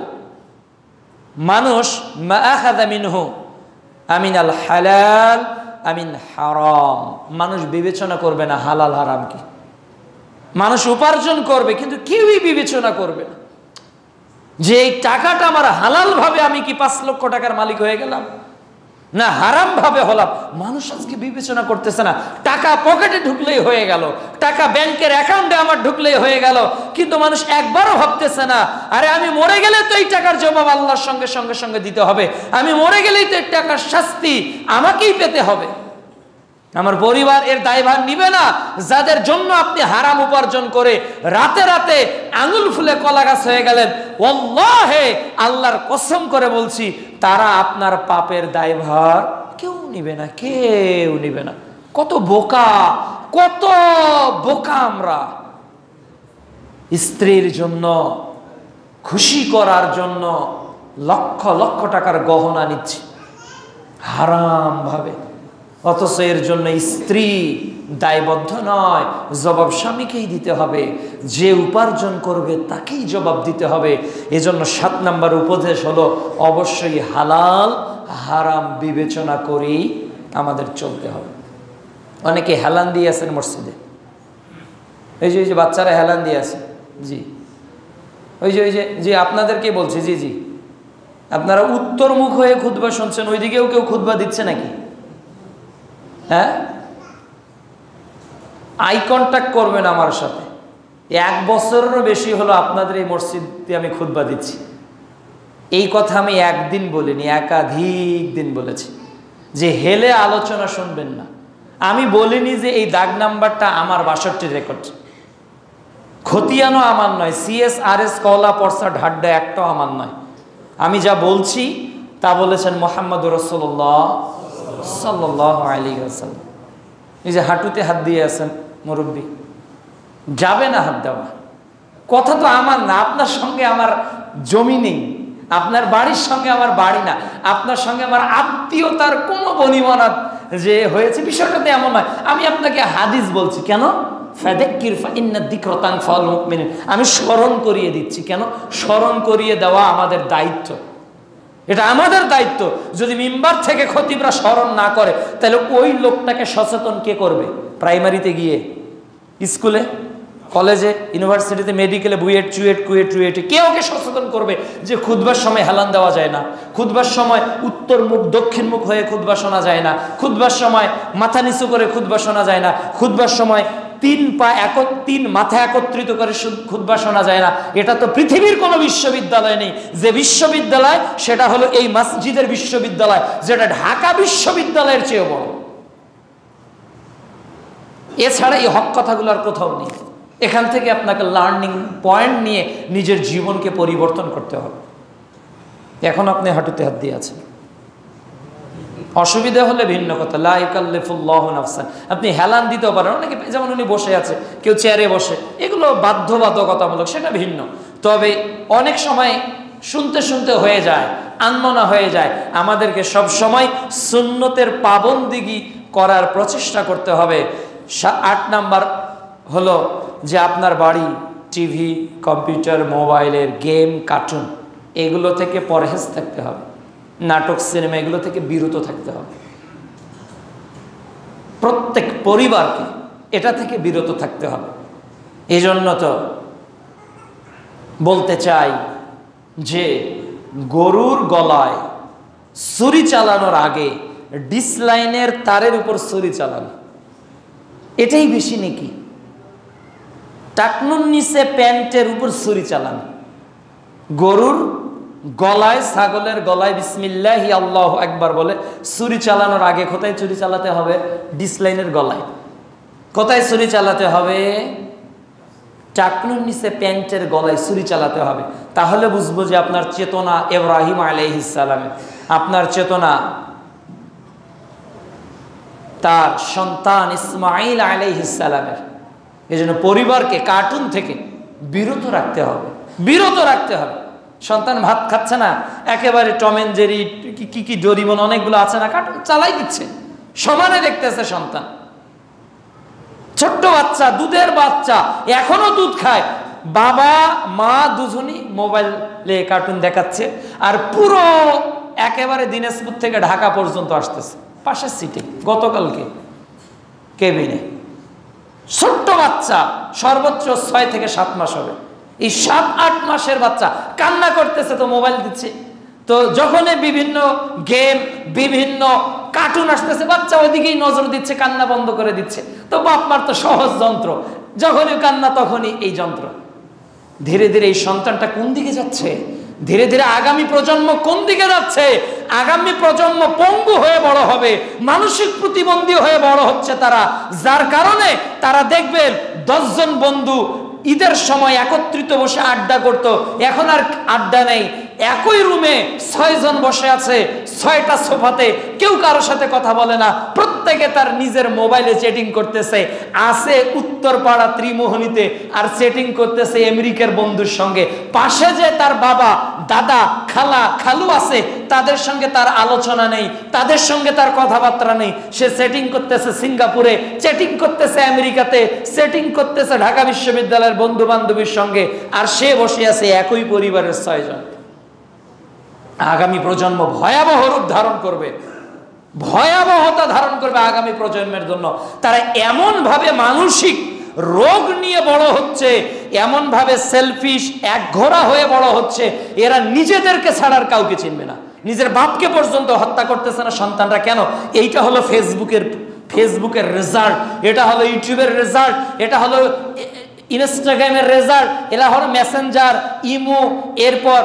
মানুষ মা আখাযা মিনহু আমিনাল হালাল আমিন হারাম, মানুষ বিবেচনা করবে না হালাল হারাম কি। মানুষ উপার্জন করবে কিন্তু কেউই বিবেচনা করবে না যে এই টাকাটা আমার হালাল ভাবে আমি কি 5 লক্ষ টাকার মালিক হয়ে গেলাম না হারাম ভাবে হলাম। মানুষ আজকে বিবেচনা করতেছে না। টাকা পকেটে ঢুকলেই হয়ে গেল, টাকা ব্যাংকের অ্যাকাউন্টে আমার ঢুকলেই হয়ে গেল, কিন্তু মানুষ একবারও ভাবতেছে না আরে আমি মরে গেলে তো এই টাকার জবাব আল্লাহর সঙ্গে সঙ্গে সঙ্গে দিতে হবে, আমি মরে গেলেই তো এই টাকার শাস্তি আমাকেই পেতে হবে, আমার পরিবার এর দায়ভার নিবে না। যাদের জন্য আপনি হারাম উপার্জন করে রাতে রাতে আঙুল ফুলে কলা গাছ হয়ে গেলেন, ওয়াল্লাহি আল্লাহর কসম করে বলছি তারা আপনার পাপের দায়ভার কেউ নিবে না, কেউ নিবে না। কত বোকা, কত বোকা আমরা। স্ত্রীর জন্য খুশি করার জন্য লক্ষ লক্ষ টাকার গহনা নিচ্ছি হারাম ভাবে, অথচ এর জন্য স্ত্রী দায়বদ্ধ নয়, জবাব স্বামীকেই দিতে হবে। যে উপার্জন করবে তাকেই জবাব দিতে হবে। এজন্য 7 নম্বর উপদেশ হলো অবশ্যই হালাল হারাম বিবেচনা করেই আমাদের চলতে হবে। অনেকে হেলান দিয়ে আছেন মসজিদে, এই যে বাচ্চারা হেলান দিয়ে আছে, জি ওই যে আপনাদেরকে বলছি, জি জি আপনারা উত্তরমুখ হয়ে খুতবা শুনছেন, ওইদিকেও কেউ খুতবা দিচ্ছে নাকি? হ্যাঁ, আই কন্ট্যাক্ট করবেন আমার সাথে। 1 বছরেরও বেশি হলো আপনাদের এই মসজিদে আমি খুতবা দিচ্ছি। এই কথা আমি একদিন বলিনি, একাধিক দিন বলেছি যে হেলে আলোচনা শুনবেন না। আমি বলিনি যে এই দাগ নাম্বারটা আমার 62 রেকর্ড, খতিয়ানো আমার নয়, CSRS কলা পর্সা ঢাড্ডা একটাও আমার নয়। আমি যা বলছি তা বলেছেন মুহাম্মদুর রাসূলুল্লাহ সাল্লাল্লাহু আলাইহি ওয়াসাল্লাম। এই যে হাঁটুতে হাত দিয়ে আছেন মুরব্বী, যাবে না হাত দেওয়া, কথা তো আমার না, আপনার সঙ্গে আমার জমি নেই, আপনার বাড়ির সঙ্গে আমার বাড়ি না, আপনার সঙ্গে আমার আত্মীয়তার কোনো বনিবনাত যে হয়েছে বিষয়টাতে এমন নয়। আমি আপনাকে হাদিস বলছি কেন, ফাযাক্কির ফাইন্না যিকরা তানফাউল মুমিনিন, আমি স্মরণ করিয়ে দিচ্ছি। কেন স্মরণ করিয়ে দেওয়া আমাদের দায়িত্ব, এটা আমাদের দায়িত্ব। যদি মিম্বার থেকে খতিবরা স্মরণ না করে তাহলে ওই লোকটাকে সচেতন কে করবে? প্রাইমারিতে গিয়ে, স্কুলে, কলেজে, ইউনিভার্সিটিতে, মেডিকেলে, বুয়েট, চুয়েট, কুয়েট, রুয়েটে কে ওকে সচেতন করবে যে খুতবার সময় হেলান দেওয়া যায় না, খুতবার সময় উত্তর মুখ দক্ষিণ মুখ হয়ে খুতবা শোনা যায় না, খুতবার সময় মাথা নিচু করে খুতবা শোনা যায় না, খুতবার সময় তিন মাথা একত্রিত করে খুতবা শোনা যায় না। এটা তো পৃথিবীর কোনো বিশ্ববিদ্যালয় নেই। যে বিশ্ববিদ্যালয় সেটা হলো এই মসজিদের বিশ্ববিদ্যালয়, যেটা ঢাকা বিশ্ববিদ্যালয়ের চেয়ে বড়। এছাড়া এই হক কথাগুলো আর কোথাও নেই। এখান থেকে আপনাকে লার্নিং পয়েন্ট নিয়ে নিজের জীবনকে পরিবর্তন করতে হবে। এখন আপনি হাঁটুতে হাত দিয়ে আছেন, অসুবিধা হলে ভিন্ন কথা, লা ইউকাল্লিফুল্লাহু নাফসান। আপনি হেলান দিতেও পারেন, অনেকে যেমন উনি বসে আছে, কেউ চেয়ারে বসে, এগুলো বাধ্যবাধকতামূলক, সেটা ভিন্ন। তবে অনেক সময় শুনতে শুনতে হয়ে যায়, আনমনা হয়ে যায়। আমাদেরকে সব সময় সুন্নতের পাবন্দিগি করার প্রচেষ্টা করতে হবে। 8 নাম্বার হলো যে আপনার বাড়ি টিভি, কম্পিউটার, মোবাইলের গেম, কার্টুন এগুলো থেকে পরহেজ থাকতে হবে। নাটক, সিনেমা এগুলো থেকে বিরত থাকতে হবে। প্রত্যেক পরিবারকে এটা থেকে বিরত থাকতে হবে। এই জন্য তো বলতে চাই যে গরুর গলায় ছুরি চালানোর আগে ডিসলাইনের তারের উপর ছুরি চালানো, এটাই বেশি নাকি টাকনুর নিচে প্যান্টের উপর ছুরি চালানো। গরুর গলায়, ছাগলের গলায় বিসমিল্লাহি আল্লাহু আকবার বলে ছুরি চালানোর আগে কোথায় ছুরি চালাতে হবে? ডিসলাইনের গলায়। কোথায় ছুরি চালাতে হবে? টাকনুর নিচে প্যান্টের গলায় ছুরি চালাতে হবে। তাহলে বুঝবো যে আপনার চেতনা ইব্রাহিম আলাইহিস সালামের, আপনার চেতনা তার সন্তান ইসমাঈল আলাইহিস সালামের। এই জন্য পরিবারকে কার্টুন থেকে বিরত রাখতে হবে, বিরত রাখতে হবে। সন্তান ভাত খাচ্ছে না, একেবারে টম এন্ড জেরি, কি ডোরিমন অনেকগুলো আছে না, কার্টুন চালাই দিচ্ছে, সমানে দেখতেছে সন্তান। ছোট্ট বাচ্চা, দুধের বাচ্চা, এখনো দুধ খায়, বাবা মা দুজনই মোবাইলে কার্টুন দেখাচ্ছে। আর পুরো একেবারে দিনাজপুর থেকে ঢাকা পর্যন্ত আসতেছে পাশের সিটে, গতকালকে কেবিনে। ছোট্ট বাচ্চা, সর্বোচ্চ 6 থেকে 7 মাস হবে। এই 7-8 মাসের বাচ্চা কান্না করতেছে তো মোবাইল দিচ্ছে। তো যখনই বিভিন্ন গেম, বিভিন্ন কার্টুন আসতেছে, বাচ্চা ওইদিকেই নজর দিচ্ছে, কান্না বন্ধ করে দিচ্ছে। তো বাপ মার তো সহজ যন্ত্র, যখনই কান্না তখনই এই যন্ত্র। ধীরে ধীরে এই সন্তানটা কোন দিকে যাচ্ছে? ধীরে ধীরে আগামী প্রজন্ম কোন দিকে যাচ্ছে? আগামী প্রজন্ম পঙ্গু হয়ে বড় হবে, মানসিক প্রতিবন্ধী হয়ে বড় হচ্ছে তারা। যার কারণে তারা দেখবেন 10 জন বন্ধু ঈদের সময় একত্রিত বসে আড্ডা করত, এখন আর আড্ডা নেই। একই রুমে 6 জন বসে আছে, 6টা সোফাতে, কেউ কারোর সাথে কথা বলে না, প্রত্যেকে তার নিজের মোবাইলে চ্যাটিং করতেছে। আছে উত্তরপাড়া ত্রিমোহনীতে আর চ্যাটিং করতেছে আমেরিকার বন্ধুর সঙ্গে। পাশে যে তার বাবা, দাদা, খালা, খালু আছে, তাদের সঙ্গে তার আলোচনা নেই, তাদের সঙ্গে তার কথাবার্তা নেই। সে চ্যাটিং করতেছে সিঙ্গাপুরে, চ্যাটিং করতেছে আমেরিকাতে, চ্যাটিং করতেছে ঢাকা বিশ্ববিদ্যালয়ের বন্ধু বান্ধবীর সঙ্গে, আর সে বসে আছে একই পরিবারের 6 জন। আগামী প্রজন্ম ভয়াবহ রূপ ধারণ করবে, ভয়াবহতা ধারণ করবে আগামী প্রজন্মের জন্য। তারা এমন ভাবে মানসিক রোগ নিয়ে বড় হচ্ছে, এমন ভাবে সেলফিশ, একঘোরা হয়ে বড় হচ্ছে, এরা নিজেদেরকে ছাড়ার কাউকে চিনবে না। নিজের বাপকে পর্যন্ত হত্যা করতেছে না সন্তানরা। কেন? এইটা হলো ফেসবুকের রেজাল্ট, এটা হলো ইউটিউবের রেজাল্ট, এটা হলো ইনস্টাগ্রামের রেজাল্ট, এরা হলো মেসেঞ্জার, ইমো, এরপর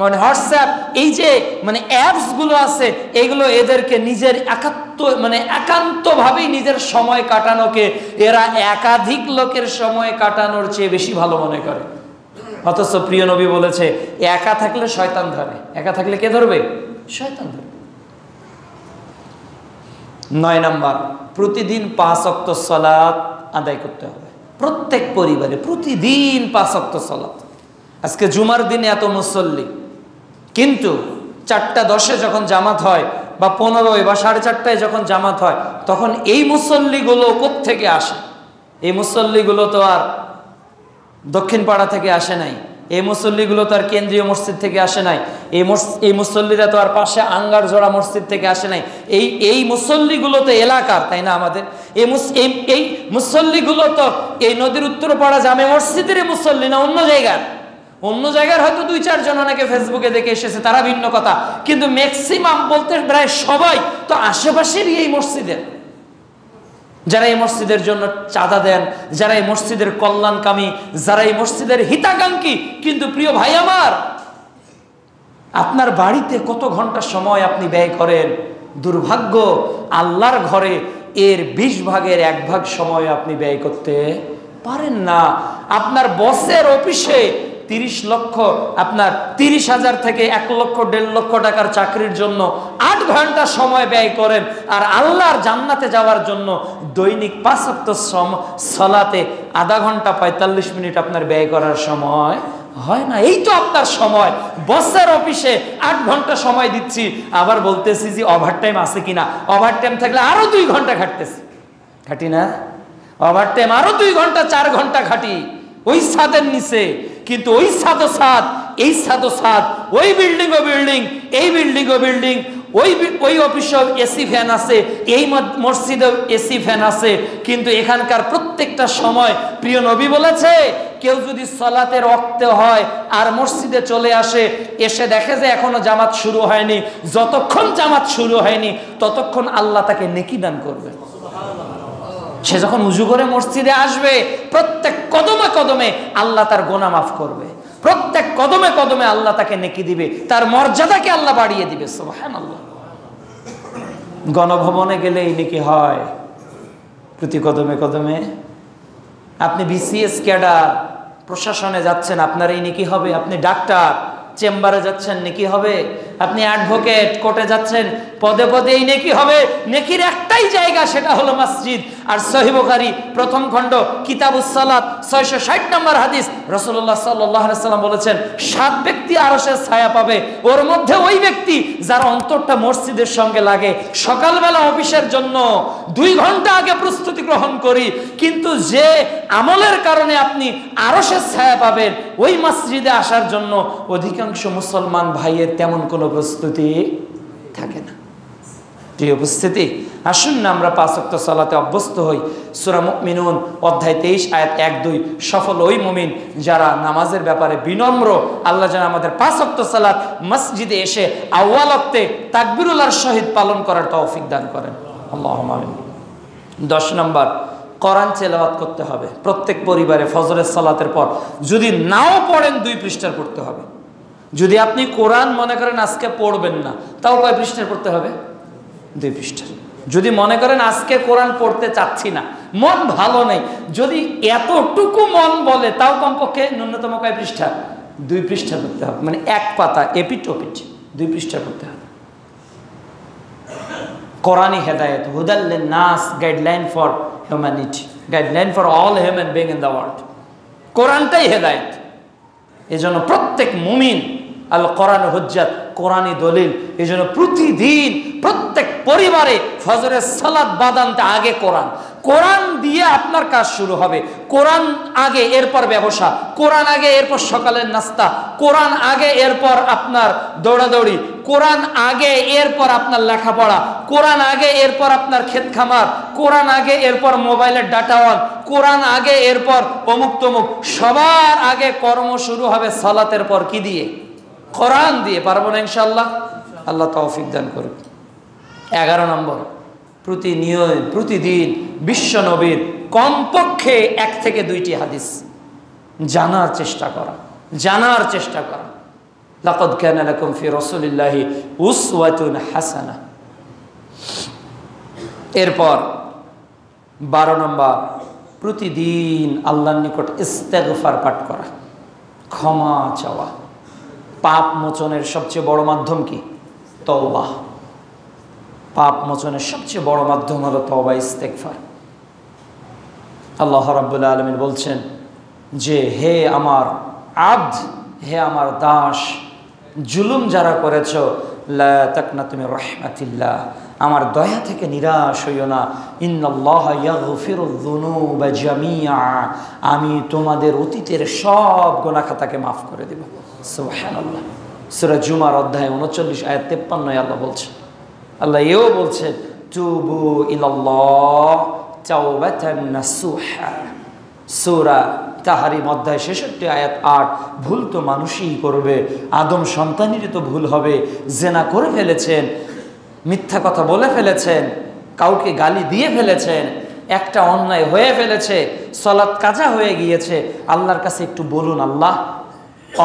মানে হোয়াটসঅ্যাপ, এই যে মানে অ্যাপসগুলো আছে, এগুলো এদেরকে নিজের একান্তভাবেই নিজের সময় কাটানোকে এরা একাধিক লোকের সময় কাটানোর চেয়ে বেশি ভালো মনে করে। অথচ প্রিয় নবী বলেছে, একা থাকলে শয়তান ধরে। একা থাকলে কে ধরবে? শয়তান ধরবে। 9 নাম্বার, প্রতিদিন 5 ওয়াক্ত সালাত আদায় করতে হবে। প্রত্যেক পরিবারে প্রতিদিন 5 ওয়াক্ত সালাত। আজকে জুমার দিনে এত মুসল্লি, কিন্তু 4:10 যখন জামাত হয় বা 15 বা 4:30 যখন জামাত হয়, তখন এই মুসল্লিগুলো কোত্থেকে আসে? এই মুসল্লিগুলো তো আর দক্ষিণ পাড়া থেকে আসে নাই, এই মুসল্লিগুলো তো আর কেন্দ্রীয় মসজিদ থেকে আসে নাই, এই মুসল্লিরা তো আর পাশে আঙ্গার জোড়া মসজিদ থেকে আসে নাই। এই মুসল্লিগুলো তো এলাকার, তাই না? আমাদের এই মুসল্লিগুলো তো এই নদীর উত্তরপাড়া জামে মসজিদের মুসল্লি না, অন্য জায়গার হয়তো 2-4 জন অনেকে ফেসবুকে দেখে এসেছে, তারা ভিন্ন কথা, কিন্তু ম্যাক্সিমাম বলতে প্রায় সবাই তো আশেপাশেরই এই মসজিদের, যারা এই মসজিদের জন্য চাঁদা দেন, যারা এই মসজিদের কল্যাণকামী, যারা এই মসজিদের হিতাকাঙ্ক্ষী। কিন্তু প্রিয় ভাই আমার, আপনার বাড়িতে কত ঘন্টা সময় আপনি ব্যয় করেন? দুর্ভাগ্য, আল্লাহর ঘরে এর 20 ভাগের 1 ভাগ সময় আপনি ব্যয় করতে পারেন না। আপনার বসের অফিসে 30 লক্ষ, আপনার 30,000 থেকে 1 লক্ষ 1.5 লক্ষ টাকার চাকরির জন্য 8 ঘন্টা সময় ব্যয় করেন, আর আল্লাহর জান্নাতে যাওয়ার জন্য দৈনিক 5 ওয়াক্ত সালাতে আধা ঘন্টা 45 মিনিট আপনার ব্যয় করার সময় হয় না। এই তো আপনার সময়। বসের অফিসে 8 ঘন্টা সময় দিচ্ছি, আবার বলতেছি যে ওভারটাইম আছে কিনা, ওভারটাইম থাকলে আরো 2 ঘন্টা খাটি না, ওভারটাইম আরো 2 ঘন্টা 4 ঘন্টা খাটি ওই ছাদের নিচে। কিন্তু ওই ছাদও ছাদ, এই ছাদও ছাদ, ওই বিল্ডিং ও বিল্ডিং, এই বিল্ডিং ও বিল্ডিং, ওই অফিসেও এসি ফ্যান আছে, এই মসজিদেও এসি ফ্যান আছে। কিন্তু এখানকার প্রত্যেকটা সময়, প্রিয় নবী বলেছে, কেউ যদি সালাতের ওয়াক্তে হয় আর মসজিদে চলে আসে, এসে দেখে যে এখনো জামাত শুরু হয়নি, যতক্ষণ জামাত শুরু হয়নি ততক্ষণ আল্লাহ তাকে নেকি দান করবে। সে যখন উজু করে মসজিদে আসবে, প্রত্যেক কদমে কদমে আল্লাহ তার গুনাহ মাফ করবে, প্রত্যেক কদমে কদমে আল্লাহ তাকে নেকি দিবে, তার মর্যাদাকে আল্লাহ বাড়িয়ে দিবে। সুবহানাল্লাহ। গণভবনে গেলে এই নেকি হয় প্রতি কদমে কদমে। আপনি বিসিএস ক্যাডার, প্রশাসনে যাচ্ছেন, আপনার এই নেকি হবে। আপনি ডাক্তার, চেম্বারে যাচ্ছেন, নেকি হবে। আপনি অ্যাডভোকেট, কোর্টে যাচ্ছেন, পদে পদে এই নেকি হবে। নেকির একটাই জায়গা, সেটা হলো মসজিদ। আর সহিহ বুখারী প্রথম খণ্ড কিতাবুস সালাত 660 নম্বর হাদিস, রাসূলুল্লাহ সাল্লাল্লাহু আলাইহি ওয়াসাল্লাম বলেছেন, 7 ব্যক্তি আরশের ছায়া পাবে। ওর মধ্যে ওই ব্যক্তি যার অন্তরটা মসজিদের সঙ্গে লাগে। সকালবেলা অফিসের জন্য 2 ঘন্টা আগে প্রস্তুতি গ্রহণ করি, কিন্তু যে আমলের কারণে আপনি আরশের ছায়া পাবেন, ওই মসজিদে আসার জন্য অধিকাংশ মুসলমান ভাইয়ের তেমন কোনো প্রস্তুতি থাকে না। প্রিয় উপস্থিতি, আসুন না আমরা 5 ওয়াক্ত সালাতে অভ্যস্ত হই। সূরা মুমিনুন অধ্যায় 23 আয়াত 1-2। সফল ওই মুমিন যারা নামাজের ব্যাপারে বিনম্র। আল্লাহ যেন আমাদের 5 ওয়াক্ত সালাত মসজিদে এসে আউয়াল ওয়াক্তে তাকবীরুল্লাহর সহিত পালন করার তৌফিক দান করেন। আল্লাহুম্মা আমিন। 10 নম্বর, কোরআন তেলাওয়াত করতে হবে প্রত্যেক পরিবারে। ফজরের সালাতের পর যদি নাও পড়েন 2 পৃষ্ঠার পড়তে হবে। যদি আপনি কোরআন মনে করেন আজকে পড়বেন না, তাও কয় পৃষ্ঠার পড়তে হবে? 2 পৃষ্ঠার। যদি মনে করেন আজকে কোরআন পড়তে চাচ্ছি না, মন ভালো নেই, যদি এতটুকু মন বলে, তাও কমপক্ষে ন্যূনতম কয় পৃষ্ঠা? 2 পৃষ্ঠা পড়তে হবে। মানে 1 পাতা এপিট ওপিট 2 পৃষ্ঠা পড়তে হবে। কোরআনী হেদায়েত, হুদাল লিন-নাস, guideline for humanity, guideline for all human being in the world. কোরআনটাই হেদায়েত। এজন্য প্রত্যেক মুমিন, আল কোরআন হুজ্জাত, কোরআনী দলিল। এজন্য প্রতিদিন প্রত্যেক পরিবারে ফজরের সালাত বাদানতে আগে কোরআন দিয়ে আপনার কাজ শুরু হবে। কোরআন আগে, এরপর ব্যবসা। কোরআন আগে, এরপর সকালের নাস্তা। কোরআন আগে, এরপর আপনার দৌড়াদৌড়ি। কোরআন আগে, এরপর আপনার লেখাপড়া। কোরআন আগে, এরপর আপনার ক্ষেত খামার। কোরআন আগে, এরপর মোবাইলের ডাটা অন। কোরআন আগে, এরপর অমুক তমুক। সবার আগে কর্ম শুরু হবে সালাতের পর কি দিয়ে? কোরআন দিয়ে। পারবো না ইনশাআল্লাহ? আল্লাহ তৌফিক দান করুন। 11 নম্বর, প্রতিদিন বিশ্ব নবীর কমপক্ষে 1 থেকে 2টি হাদিস জানার চেষ্টা করা। লাকাদ কানা লাকুম ফি রাসূলিল্লাহি উসওয়াতুন হাসানাহ। এরপর 12 নম্বর, প্রতিদিন আল্লাহর নিকট ইস্তেগফার পাঠ করা, ক্ষমা চাওয়া। পাপ মোচনের সবচেয়ে বড় মাধ্যম কি? তওবা। পাপ মোচনের সবচেয়ে বড় মাধ্যম হলো তওবা, ইস্তেগফার। আল্লাহ রাব্বুল আলামিন বলছেন যে হে আমার আব্দ, হে আমার দাস, জুলুম যারা করেছ, লা তাকনাতু মির রাহমাতিল্লাহ, আমার দয়া থেকে নিরাশ হইও না। ইন্নাল্লাহা ইয়াগফিরুয যুনুবা জামিআ, আমি তোমাদের অতীতের সব গুনাহ খাতাকে মাফ করে দেব। সুবহানাল্লাহ। সূরা জুমার অধ্যায় 39 আয়াত 53 আল্লাহ বলছেন। আল্লাহ এও বলছেন তুবু ইলাল্লাহ তাওবাতান নাসুহা। সূরা তাহরিম অধ্যায় 66 আয়াত 8, ভুল তো মানুষই করবে, আদম সন্তানেরই তো ভুল হবে। জেনা করে ফেলেছেন, মিথ্যা কথা বলে ফেলেছেন, কাউকে গালি দিয়ে ফেলেছেন, একটা অন্যায় হয়ে ফেলেছে, সালাত কাজা হয়ে গিয়েছে। আল্লাহর কাছে একটু বলুন, আল্লাহ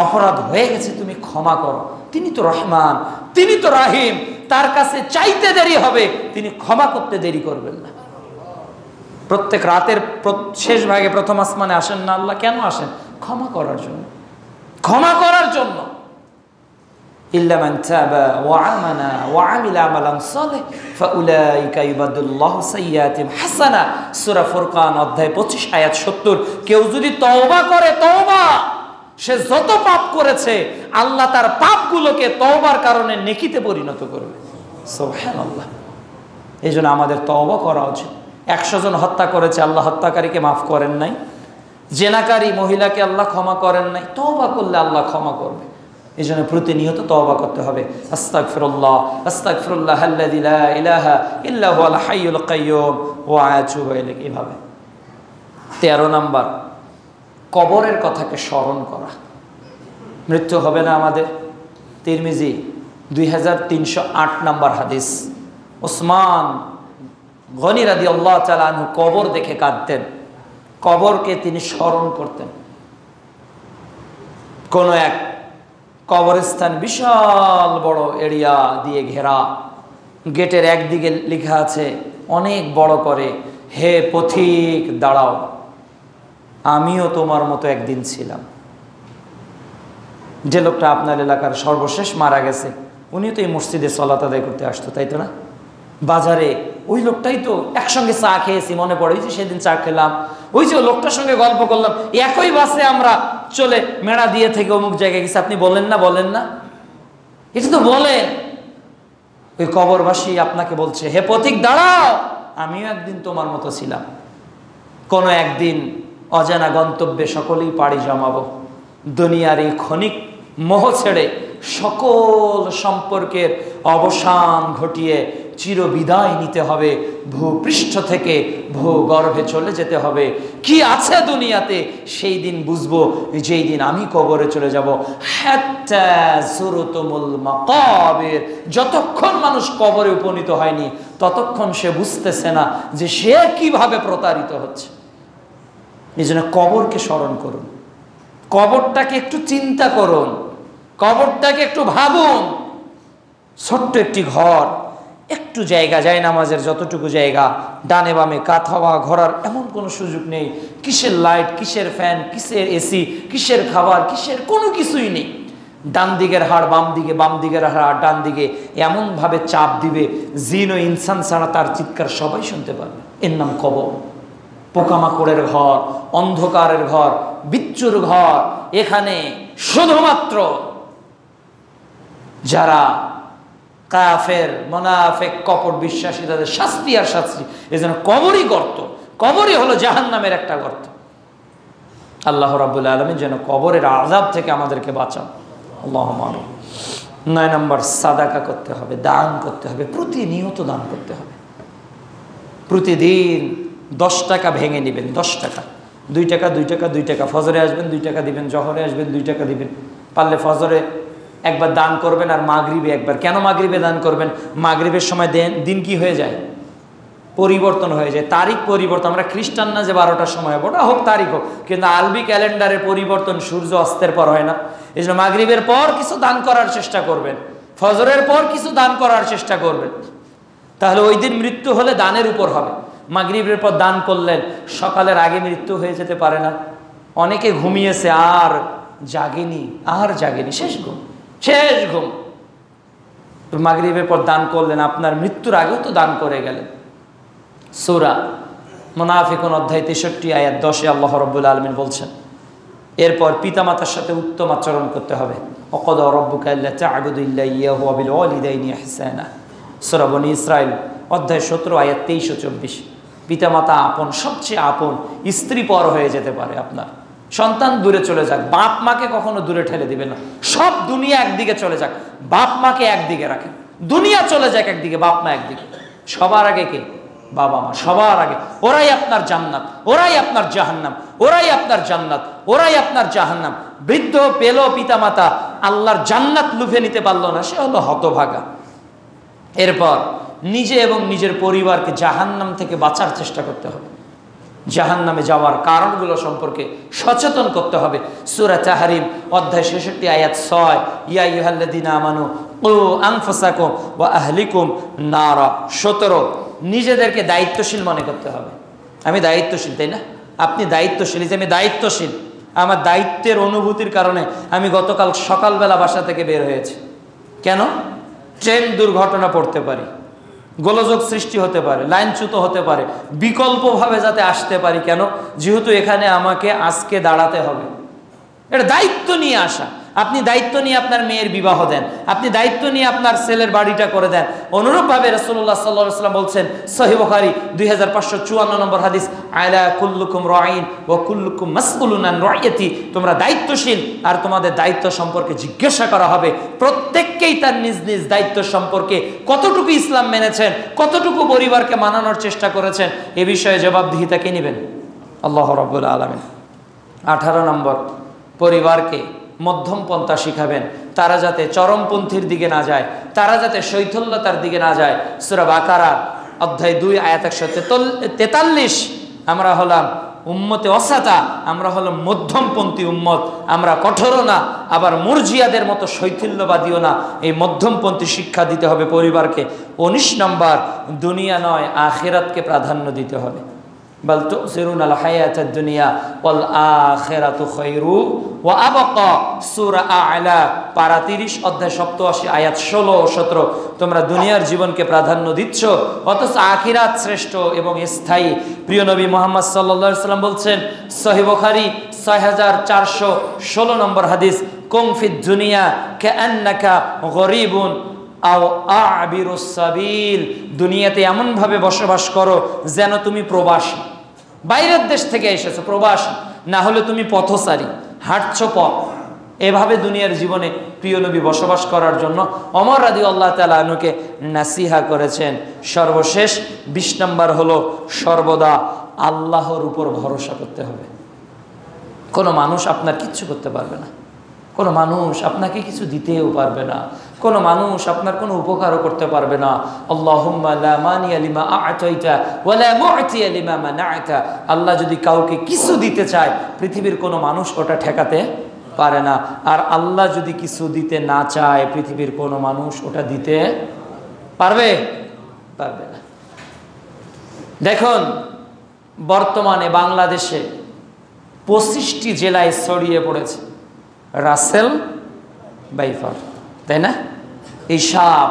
অপরাধ হয়ে গেছে, তুমি ক্ষমা করো। তিনি তো রহমান, তিনি তো রাহিম, তার কাছে চাইতে দেরি হবে, তিনি ক্ষমা করতে দেরি করবেন না। প্রত্যেক রাতের শেষ ভাগে প্রথম আসমানে আসেন না আল্লাহ? কেন আসেন? ক্ষমা করার জন্য, ক্ষমা করার জন্য। ইল্লা মান তাবা ওয়া আমানা ওয়া আমিলা আমালান সালিহ ফাউলাইকা ইবাদুল্লাহু সাইয়্যাতিহিম হাসানা। সূরা ফুরকান অধ্যায় 25 আয়াত 70। কেউ যদি তওবা করে, তওবা, সে যত পাপ করেছে আল্লাহ তার পাপগুলোকে তওবার কারণে নেকিতে পরিণত করবে। সুবহানাল্লাহ। এইজন্য আমাদের তওবা করা উচিত। 100 জন হত্যা করেছে, আল্লাহ হত্যাকারীকে মাফ করেন নাই। জেনাকারী মহিলাকে আল্লাহ ক্ষমা করেন নাই। তওবা করলে আল্লাহ ক্ষমা করবে। এই জন্য প্রতিনিয়ত তওবা করতে হবে। আস্তাগফিরুল্লাহ আস্তাগফিরুল্লাহ আল্লাযী লা ইলাহা ইল্লা হুয়াল হাইয়ুল কাইয়্যুম ওয়া আতুবু ইলাইহি। এভাবে 13 নাম্বার, কবরের কথাকে স্মরণ করা। মৃত্যু হবে না আমাদের। তিরমিজি 2308 নাম্বার হাদিস। ওসমান গনি রাদিয়াল্লাহু তাআলা আনহু কবর দেখে কাঁদতেন, কবরকে তিনি স্মরণ করতেন। কোন এক কবরস্থান বিশাল বড় এরিয়া দিয়ে ঘেরা, গেটের একদিকে লেখা আছে অনেক বড় করে, হে পথিক দাঁড়াও, আমিও তোমার মতো একদিন ছিলাম। যে লোকটা আপনার এলাকার সর্বশেষ মারা গেছে, উনিও তো এই মসজিদে সালাত আদায় করতে আসতো, তাই তো না? বাজারে ওই লোকটাই তো একসঙ্গে চা খেয়েছি, মনে পড়ে যে সেদিন চা খেলাম, ওই যে লোকটার সঙ্গে গল্প করলাম, একই বাসে আমরা চলে মেড়া দিয়ে থেকে অমুক জায়গায় গেছি। আপনি বলেন না, বলেন না, এটা তো বলেন। ওই কবরবাসী আপনাকে বলছে, হে পথিক দাঁড়াও, আমিও একদিন তোমার মতো ছিলাম। কোনো একদিন অজানা গন্তব্যে সকলেই পাড়ি জমাবো। দুনিয়ার এই ক্ষণিক মোহ ছেড়ে সকল সম্পর্কের অবসান ঘটিয়ে চিরবিদায় নিতে হবে। ভূপৃষ্ঠ থেকে ভূগর্ভে চলে যেতে হবে। কি আছে দুনিয়াতে সেই দিন বুঝবো, যেই দিন আমি কবরে চলে যাব। হাত্তা যুরতুমুল মাকাবির, যতক্ষণ মানুষ কবরে উপনীত হয়নি ততক্ষণ সে বুঝতেছে না যে সে কিভাবে প্রতারিত হচ্ছে। এই জন্য কবরকে স্মরণ করুন, কবরটাকে একটু চিন্তা করুন, কবরটাকে একটু ভাবুন। ছোট্ট একটি ঘর, একটু জায়গা, যায় নামাজের যতটুকু জায়গা, ডানে বামে কাত হওয়া ঘোরার এমন কোনো সুযোগ নেই। কিসের লাইট, কিসের ফ্যান, কিসের এসি, কিসের খাবার, কিসের কোনো কিছুই নেই। ডান দিকের হাড় বাম দিকে, বাম দিকের হাড় ডান দিকে, এমনভাবে চাপ দিবে জিন ও ইনসান ছাড়া তার চিৎকার সবাই শুনতে পারবে। এর নাম কবর। পোকামাকড়ের ঘর, অন্ধকারের ঘর, বিচ্ছুর ঘর। এখানে শুধুমাত্র যারা কাফের, মুনাফিক, কপট বিশ্বাসী, তাদের শাস্তি আর শাস্তি। এই জন্য কবরই গর্ত, কবরই হলো জাহান্নামের একটা গর্ত। আল্লাহ রাব্বুল আলামিন যেন কবরের আযাব থেকে আমাদেরকে বাঁচান, আল্লাহুম্মা আমিন। 9 নম্বর, সাদাকা করতে হবে, দান করতে হবে, প্রতিনিয়ত দান করতে হবে। প্রতিদিন 10 টাকা ভেঙে নেবেন, 10 টাকা, 2 টাকা, 2 টাকা, 2 টাকা। ফজরে আসবেন 2 টাকা দিবেন, জহরে আসবেন 2 টাকা দিবেন। পারলে ফজরে একবার দান করবেন আর মাগরিবে একবার। কেন মাগরিবে দান করবেন? মাগরিবের সময় দিন কি হয়ে যায়? পরিবর্তন হয়ে যায়, তারিখ পরিবর্তন। আমরা খ্রিস্টান না যে 12টার সময় হবে, ওটা হোক তারিখ হোক, কিন্তু আরবি ক্যালেন্ডারে পরিবর্তন সূর্য অস্তের পর হয় না। এই জন্য মাগরিবের পর কিছু দান করার চেষ্টা করবেন, ফজরের পর কিছু দান করার চেষ্টা করবেন। তাহলে ওই দিন মৃত্যু হলে দানের উপর হবে। মাগরিবের পর দান করলেন, সকালের আগে মৃত্যু হয়ে যেতে পারে না? অনেকে ঘুমিয়েছে আর জাগেনি, শেষ ঘুম, শেষ ঘুম। মাগরিবের পর দান করলেন, আপনার মৃত্যুর আগেও তো দান করে গেলেন। সূরা মুনাফিকুন অধ্যায় 63 আয়াত 10-এ আল্লাহ রাব্বুল আলামিন বলছেন, এরপর পিতামাতার সাথে উত্তম আচরণ করতে হবে। ওয়াকাদা রাব্বুকা আল্লা তা'বুদু ইল্লা ইয়াহু ওয়া বিল ওয়ালিদাইনি ইহসানা, সূরা বনী ইসরাইল অধ্যায় 17 আয়াত 23 ও 24। পিতামাতা আপন, সবচেয়ে আপন। স্ত্রী পর হয়ে যেতে পারে আপনার, সন্তান দূরে চলে যাক, বাপ মাকে কখনো দূরে ঠেলে দিবেন না। সব দুনিয়া একদিকে চলে যাক, বাপ মাকে একদিকে রাখেন। দুনিয়া চলে যাক একদিকে, বাপ মা একদিকে। সবার আগে কে? বাবা মা, সবার আগে। ওরাই আপনার জান্নাত, ওরাই আপনার জাহান্নাম, ওরাই আপনার জান্নাত, ওরাই আপনার জাহান্নাম। বৃদ্ধ পেল পিতামাতা, আল্লাহর জান্নাত লুফে নিতে পারলো না, সে হলো হতভাগা। এরপর নিজে এবং নিজের পরিবারকে জাহান্নাম থেকে বাঁচার চেষ্টা করতে হবে। জাহান্নামে যাওয়ার কারণগুলো সম্পর্কে সচেতন করতে হবে। সূরা তাহরিম অধ্যায় 66 আয়াত 6, ইয়া আইয়ুহাল্লাযীনা আমানু কু আনফুসাকুম ওয়া আহলিকুম নারা। 17, নিজেদেরকে দায়িত্বশীল মনে করতে হবে। আমি দায়িত্বশীল, তাই না? আপনি দায়িত্বশীল। যে আমি দায়িত্বশীল, আমার দায়িত্বের অনুভূতির কারণে আমি গতকাল সকালবেলা বাসা থেকে বের হয়েছি। কেন? ট্রেন দুর্ঘটনা পড়তে পারি, গোলযোগ সৃষ্টি হতে পারে, লাইনচ্যুত হতে পারে, বিকল্পভাবে যাতে আসতে পারি। কেন? যেহেতু এখানে আমাকে আজকে দাঁড়াতে হবে। এটা দায়িত্ব নিয়ে আসা। আপনি দায়িত্ব নিয়ে আপনার মেয়ের বিবাহ দেন, আপনি দায়িত্ব নিয়ে আপনার ছেলের বাড়িটা করে দেন। অনুরূপভাবে রাসূলুল্লাহ সাল্লাল্লাহু আলাইহি ওয়াসাল্লাম বলছেন, সহিহ বুখারী 2554 নম্বর হাদিস, আলা কুল্লুকুম রাঈন ওয়া কুল্লুকুম মাসউলুন আন রাইয়াতি। তোমরা দায়িত্বশীল আর তোমাদের দায়িত্ব সম্পর্কে জিজ্ঞাসা করা হবে। প্রত্যেককেই তার নিজ নিজ দায়িত্ব সম্পর্কে কতটুকু ইসলাম মেনেছেন, কতটুকু পরিবারকে মানানোর চেষ্টা করেছেন, এ বিষয়ে জবাবদিহিতা কে নেবেন? আল্লাহ রাব্বুল আলামিন। 18 নম্বর, পরিবারকে মধ্যম পন্থা শিখাবেন। তারা যাতে চরমপন্থীর দিকে না যায়, তারা যাতে শৈথল্যতার দিকে না যায়। সূরা বাকারা অধ্যায় 2 আয়াত 143। আমরা হলাম উম্মতে ওয়াসাতা, আমরা হলাম মধ্যমপন্থী উম্মত। আমরা কঠোরও না, আবার মুরজিয়াদের মতো শৈথিল্যবাদীও না। এই মধ্যমপন্থী শিক্ষা দিতে হবে পরিবারকে। 19 নম্বর, দুনিয়া নয় আখিরাতকে প্রাধান্য দিতে হবে। বাল তুসিরুনাল হায়াতাদ দুনিয়া ওয়াল আখিরাতু খায়রু ওয়া আবকা। সূরা আ'লা পারা 30 অধ্যায় 87 আয়াত 16 ও 17। তোমরা দুনিয়ার জীবনকে প্রাধান্য দিচ্ছ, অথচ আখিরাত শ্রেষ্ঠ এবং স্থায়ী। প্রিয় নবী মুহাম্মদ সাল্লাল্লাহু আলাইহি ওয়াসাল্লাম বলছেন, সহিহ বুখারী 6416 নম্বর হাদিস, কুম ফিদ দুনিয়া কাআন্নাকা গরীবুন আও আ'বিরুস সাবিল। দুনিয়াতে এমনভাবে বসবাস করো যেন তুমি প্রবাসী, বাইরের দেশ থেকে এসেছো, প্রবাসী। না হলে তুমি পথচারী, হাঁটছো পথ। এভাবে দুনিয়ার জীবনে প্রিয় নবী বসবাস করার জন্য ওমর রাদিয়াল্লাহু তাআলা আনহুকে নাসিহা করেছেন। সর্বশেষ 20 নম্বর হলো, সর্বদা আল্লাহর উপর ভরসা করতে হবে। কোনো মানুষ আপনার কিচ্ছু করতে পারবে না, কোনো মানুষ আপনাকে কিছু দিতেও পারবে না, কোনো মানুষ আপনার কোনো উপকারও করতে পারবে না। আল্লাহুম্মা লা মানিয়া লিমা আ'তাইতা ওয়া লা মু'তিয়া লিমা মানা'তা। আল্লাহ যদি কাউকে কিছু দিতে চায়, পৃথিবীর কোনো মানুষ ওটা ঠেকাতে পারে না। আর আল্লাহ যদি কিছু দিতে না চায়, পৃথিবীর কোনো মানুষ ওটা দিতে পারবে না। দেখুন, বর্তমানে বাংলাদেশে 25টি জেলায় ছড়িয়ে পড়েছে রাসেল বাইপার, তাই না? এই সাপ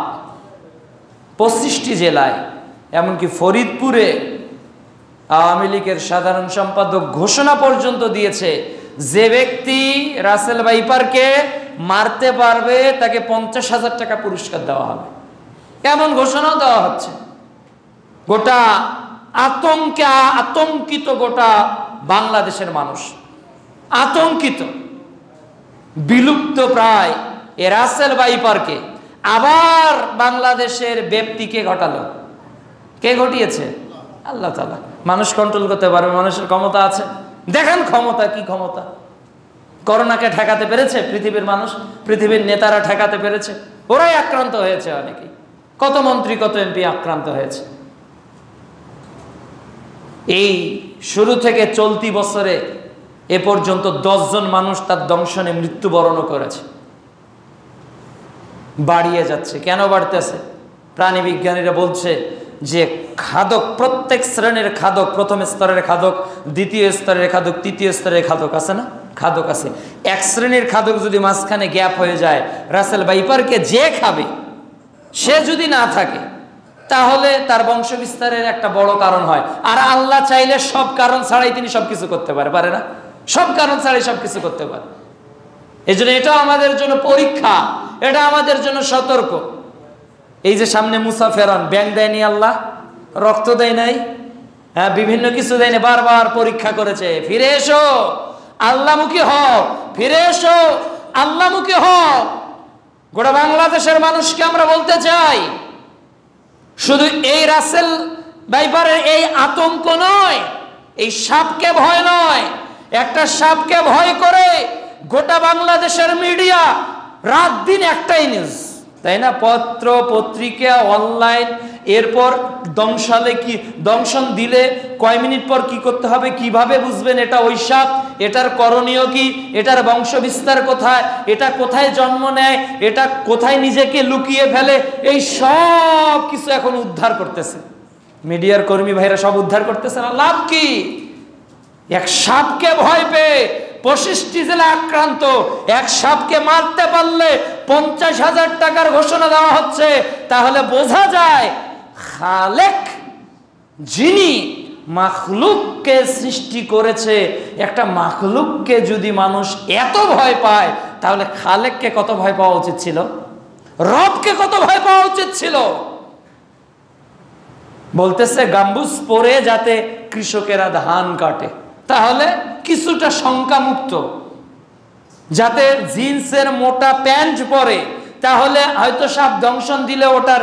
25টি জেলায়, এমনকি ফরিদপুরে আওয়ামী লীগের সাধারণ সম্পাদক ঘোষণা পর্যন্ত দিয়েছে, যে ব্যক্তি রাসেল বাইপারকে মারতে পারবে তাকে 50,000 টাকা পুরস্কার দেওয়া হবে। এমন ঘোষণাও দেওয়া হচ্ছে। গোটা আতঙ্কিত গোটা বাংলাদেশের মানুষ আতঙ্কিত। বিলুপ্ত প্রায় এ রাসেল বাইপারকে আবার বাংলাদেশের ব্যাপ্তিকে ঘটালো। কে ঘটিয়েছে? আল্লাহ তাআলা। মানুষ কন্ট্রোল করতে পারবে, মানুষের ক্ষমতা আছে। দেখেন ক্ষমতা, কি ক্ষমতা! করোনাকে ঠেকাতে পেরেছে পৃথিবীর মানুষ, পৃথিবীর নেতারা ঠেকাতে পেরেছে। ওরাই আক্রান্ত হয়েছে, অনেকেই, কত মন্ত্রী কত এমপি আক্রান্ত হয়েছে। এই শুরু থেকে চলতি বছরে এ পর্যন্ত 10 জন মানুষ তার দংশনে মৃত্যুবরণও করেছে। বাড়িয়ে যাচ্ছে। কেন বাড়তেছে? প্রাণী বিজ্ঞানীরা বলছে যে খাদক, প্রত্যেক শ্রেণীর খাদক, প্রথম স্তরের খাদক, দ্বিতীয় স্তরের খাদক, তৃতীয় স্তরের খাদক আছে না? খাদক আছে। এক শ্রেণীর খাদক যদি মাঝখানে গ্যাপ হয়ে যায়, রাসেল বাইপারকে যে খাবে সে যদি না থাকে, তাহলে তার বংশ বিস্তারের একটা বড় কারণ হয়। আর আল্লাহ চাইলে সব কারণ ছাড়াই তিনি সবকিছু করতে পারে না? সব কারণ ছাড়াই সবকিছু করতে পারে। এই জন্য এটা আমাদের জন্য পরীক্ষা, এটা আমাদের জন্য সতর্ক। এই যে সামনে মুসা ফেরাউন, ব্যাং দেয়নি আল্লাহ, রক্ত দেয় নাই, হ্যাঁ, বিভিন্ন কিছু দেয়নি, বারবার পরীক্ষা করেছে। ফিরে এসো, আল্লাহমুখী হও, ফিরে এসো, আল্লাহমুখী হও। গোটা বাংলাদেশের মানুষকে আমরা বলতে চাই, শুধু এই রাসেল ভাইপারের এই আতঙ্ক নয়, এই সাপকে ভয় নয়। একটা সাপকে ভয় করে গোটা বাংলাদেশের মিডিয়া রাত দিন একটাই নিউজ, তাই না? পত্র পত্রিকা, অনলাইন, এরপর দংশালে কি দংশন দিলে কয় মিনিট পর কি করতে হবে, কিভাবে বুঝবেন এটা ওই সাপ, এটার করণীয় কি, এটার বংশ বিস্তার কোথায়, এটা কোথায় জন্ম নেয়, এটা কোথায় নিজেকে লুকিয়ে ফেলে, এই সব কিছু এখন উদ্ধার করতেছে মিডিয়ার কর্মী ভাইরা, সব উদ্ধার করতেছে না। লাভ কি? এক সাপকে ভয় পেয়ে 25টি জেলা আক্রান্ত, এক সাপকে মারতে পারলে 50,000 টাকার ঘোষণা দেওয়া হচ্ছে। তাহলে বোঝা যায় খালেক, যিনি মাখলুককে সৃষ্টি করেছে, একটা মাখলুককে যদি মানুষ এত ভয় পায়, তাহলে খালেককে কত ভয় পাওয়া উচিত ছিল, রবকে কত ভয় পাওয়া উচিত ছিল। বলতেছে গাম্বুজ পরে যাতে কৃষকেরা ধান কাটে, তাহলে কিছুটা শঙ্কামুক্ত, যাতে জিন্সের মোটা প্যান্ট পরে, তাহলে হয়তো সাপ দংশন দিলে ওটার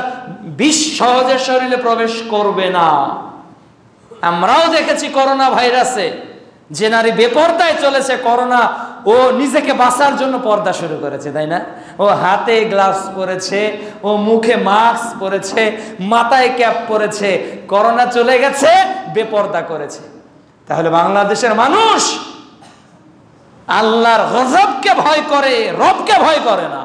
বিষ সহজে শরীরে প্রবেশ করবে না। আমরাও দেখেছি করোনা ভাইরাসে যে নারী বেপরদায় চলেছে, করোনা ও নিজেকে বাঁচার জন্য পর্দা শুরু করেছে, তাই না? ও হাতে গ্লাভস পরেছে, ও মুখে মাস্ক পরেছে, মাথায় ক্যাপ পরেছে, করোনা চলে গেছে, বেপরদা করেছে। তাহলে বাংলাদেশের মানুষ আল্লাহর গজবকে ভয় করে, রবকে ভয় করে না।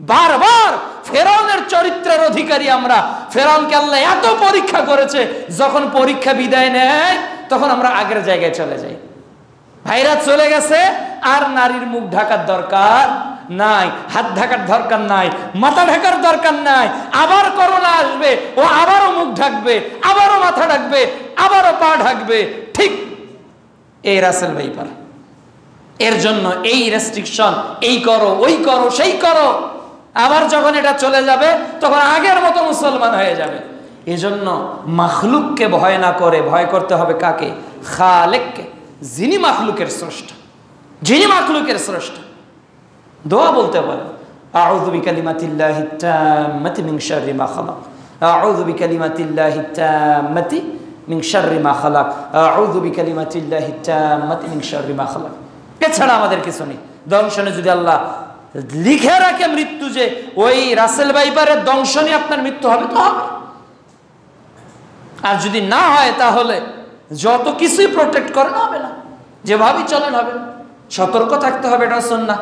বারবার ফেরাউনের চরিত্রের অধিকারী আমরা। ফেরাউনকে আল্লাহ এত পরীক্ষা করেছে, যখন পরীক্ষা বিদায় নেয় তখন আমরা আগের জায়গায় চলে যাই। ভাইরাস চলে গেছে, আর নারীর মুখ ঢাকার দরকার নাই, হাত ঢাকার দরকার নাই, মাথা ঢাকার দরকার নাই। আবার করোনা আসবে, ও আবারও মুখ ঢাকবে, আবারও মাথা ঢাকবে, আবারও পা ঢাকবে। ঠিক এই রাসেল ভাইপার। এর জন্য এই রেস্ট্রিকশন, এই করো, ওই করো, সেই করো। আবার যখন এটা চলে যাবে তখন আগের মতো মুসলমান হয়ে যাবে। এজন্য মাখলুককে ভয় না করে ভয় করতে হবে কাকে? খালেককে, যিনি মাখলুকের স্রষ্টা, যিনি মাখলুকের স্রষ্টা। দোয়া বলতে পারেন, আউযু বিকালিমাতিল্লাহি তাম্মাতি মিন শাররি মা খালাক, আউযু বিকালিমাতিল্লাহি তাম্মাতি মিন শাররি মা খালাক, আউযু বিকালিমাতিল্লাহি তাম্মাতি মিন শাররি মা খালাক। এছাড়া আমাদের কিছু নেই। দংশনে যদি আল্লাহ লিখে রাখে মৃত্যু, যে ওই রাসেল ভাইপারের দংশনে আপনার মৃত্যু হবে, তো হবে। আর যদি না হয় তাহলে যত কিছুই প্রোটেক্ট করেন হবে না, যেভাবেই চলেন হবে না। সতর্ক থাকতে হবে, এটা সুন্নাহ।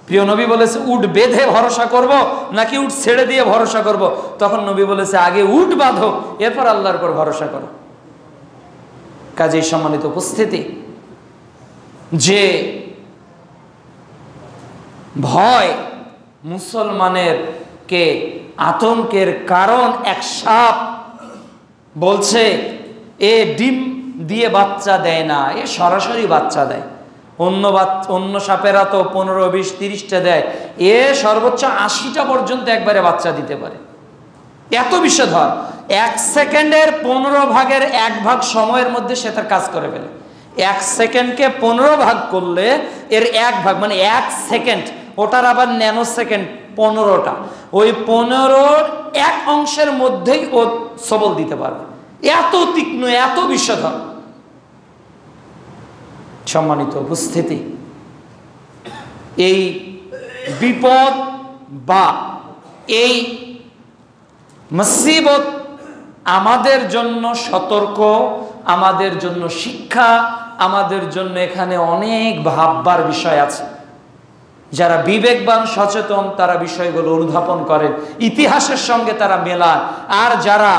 প্রিয় নবী বলেছে উট বেঁধে ভরসা করব নাকি উট ছেড়ে দিয়ে ভরসা করব? তখন নবী বলেছে আগে উট বাঁধো, এরপর আল্লাহর উপর ভরসা করো। কাজেই সম্মানিত উপস্থিতি, যে ভয় মুসলমানের কে আতঙ্কের কারণ এক সাপ, বলছে এ ডিম দিয়ে বাচ্চা দেয় না, এ সরাসরি বাচ্চা দেয়। অন্য সাপেরা তো 15, 20, 30টা দেয়, এ সর্বোচ্চ 80টা পর্যন্ত একবারে বাচ্চা দিতে পারে। এত বিষধর, 1 সেকেন্ডের 15 ভাগের 1 ভাগ সময়ের মধ্যে সে তার কাজ করে ফেলে। 1 সেকেন্ডকে 15 ভাগ করলে এর 1 ভাগ মানে 1 সেকেন্ড, ওটার আবার ন্যানো সেকেন্ড 15টা, ওই 15-র 1 অংশের মধ্যেই ও সবল দিতে পারবে। এত তীক্ষ্ণ, এত বিষধর। সম্মানিত উপস্থিতি, এই বিপদ বা এই মুসিবত আমাদের জন্য সতর্ক, আমাদের জন্য শিক্ষা, আমাদের জন্য এখানে অনেক ভাববার বিষয় আছে। যারা বিবেকবান, সচেতন, তারা বিষয়গুলো অনুধাবন করেন, ইতিহাসের সঙ্গে তারা মেলান। আর যারা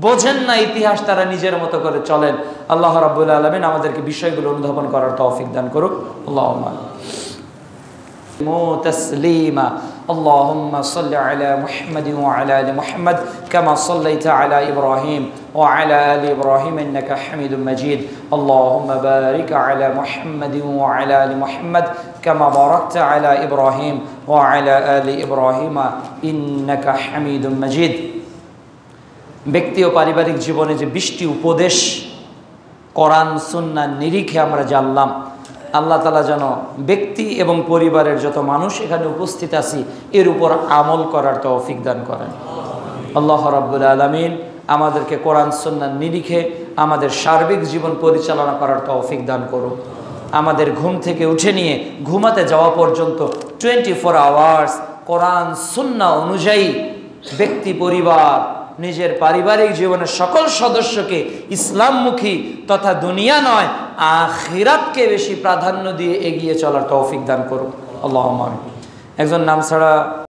বোঝেন না ইতিহাস, তারা নিজের মতো করে চলেন। আল্লাহ রাব্বুল আলামিন আমাদেরকে বিষয়গুলো অনুধাবন করার তৌফিক দান করুক। আল্লাহুম্মা তাসলিমা اللهم صل على محمد وعلى آل محمد كما صليت على إبراهيم وعلى آل إبراهيم إنك حميد مجيد اللهم بارك على محمد وعلى آل محمد كما باركت على إبراهيم وعلى آل إبراهيم إنك حميد مجيد ব্যক্তি ও পারিবারিক জীবনে যে 20টি উপদেশ কোরআন সুন্নাহ নিরিখে আমরা জানলাম, আল্লাহ তাআলা যেন ব্যক্তি এবং পরিবারের যত মানুষ এখানে উপস্থিত আছি এর উপর আমল করার তৌফিক দান করেন। আল্লাহ রাব্বুল আলামিন আমাদেরকে কোরআন সুন্নাহ নিরিখে আমাদের সার্বিক জীবন পরিচালনা করার তৌফিক দান করুন। আমাদের ঘুম থেকে উঠে নিয়ে ঘুমাতে যাওয়া পর্যন্ত 24 আওয়ার্স কোরআন সুন্নাহ অনুযায়ী ব্যক্তি, পরিবার, নিজের পারিবারিক জীবনের সকল সদস্যকে ইসলামমুখী তথা দুনিয়া নয় আখিরাতকে বেশি প্রাধান্য দিয়ে এগিয়ে চলার তৌফিক দান করুন। আল্লাহুম্মা আমিন। একজন নাম ছাড়া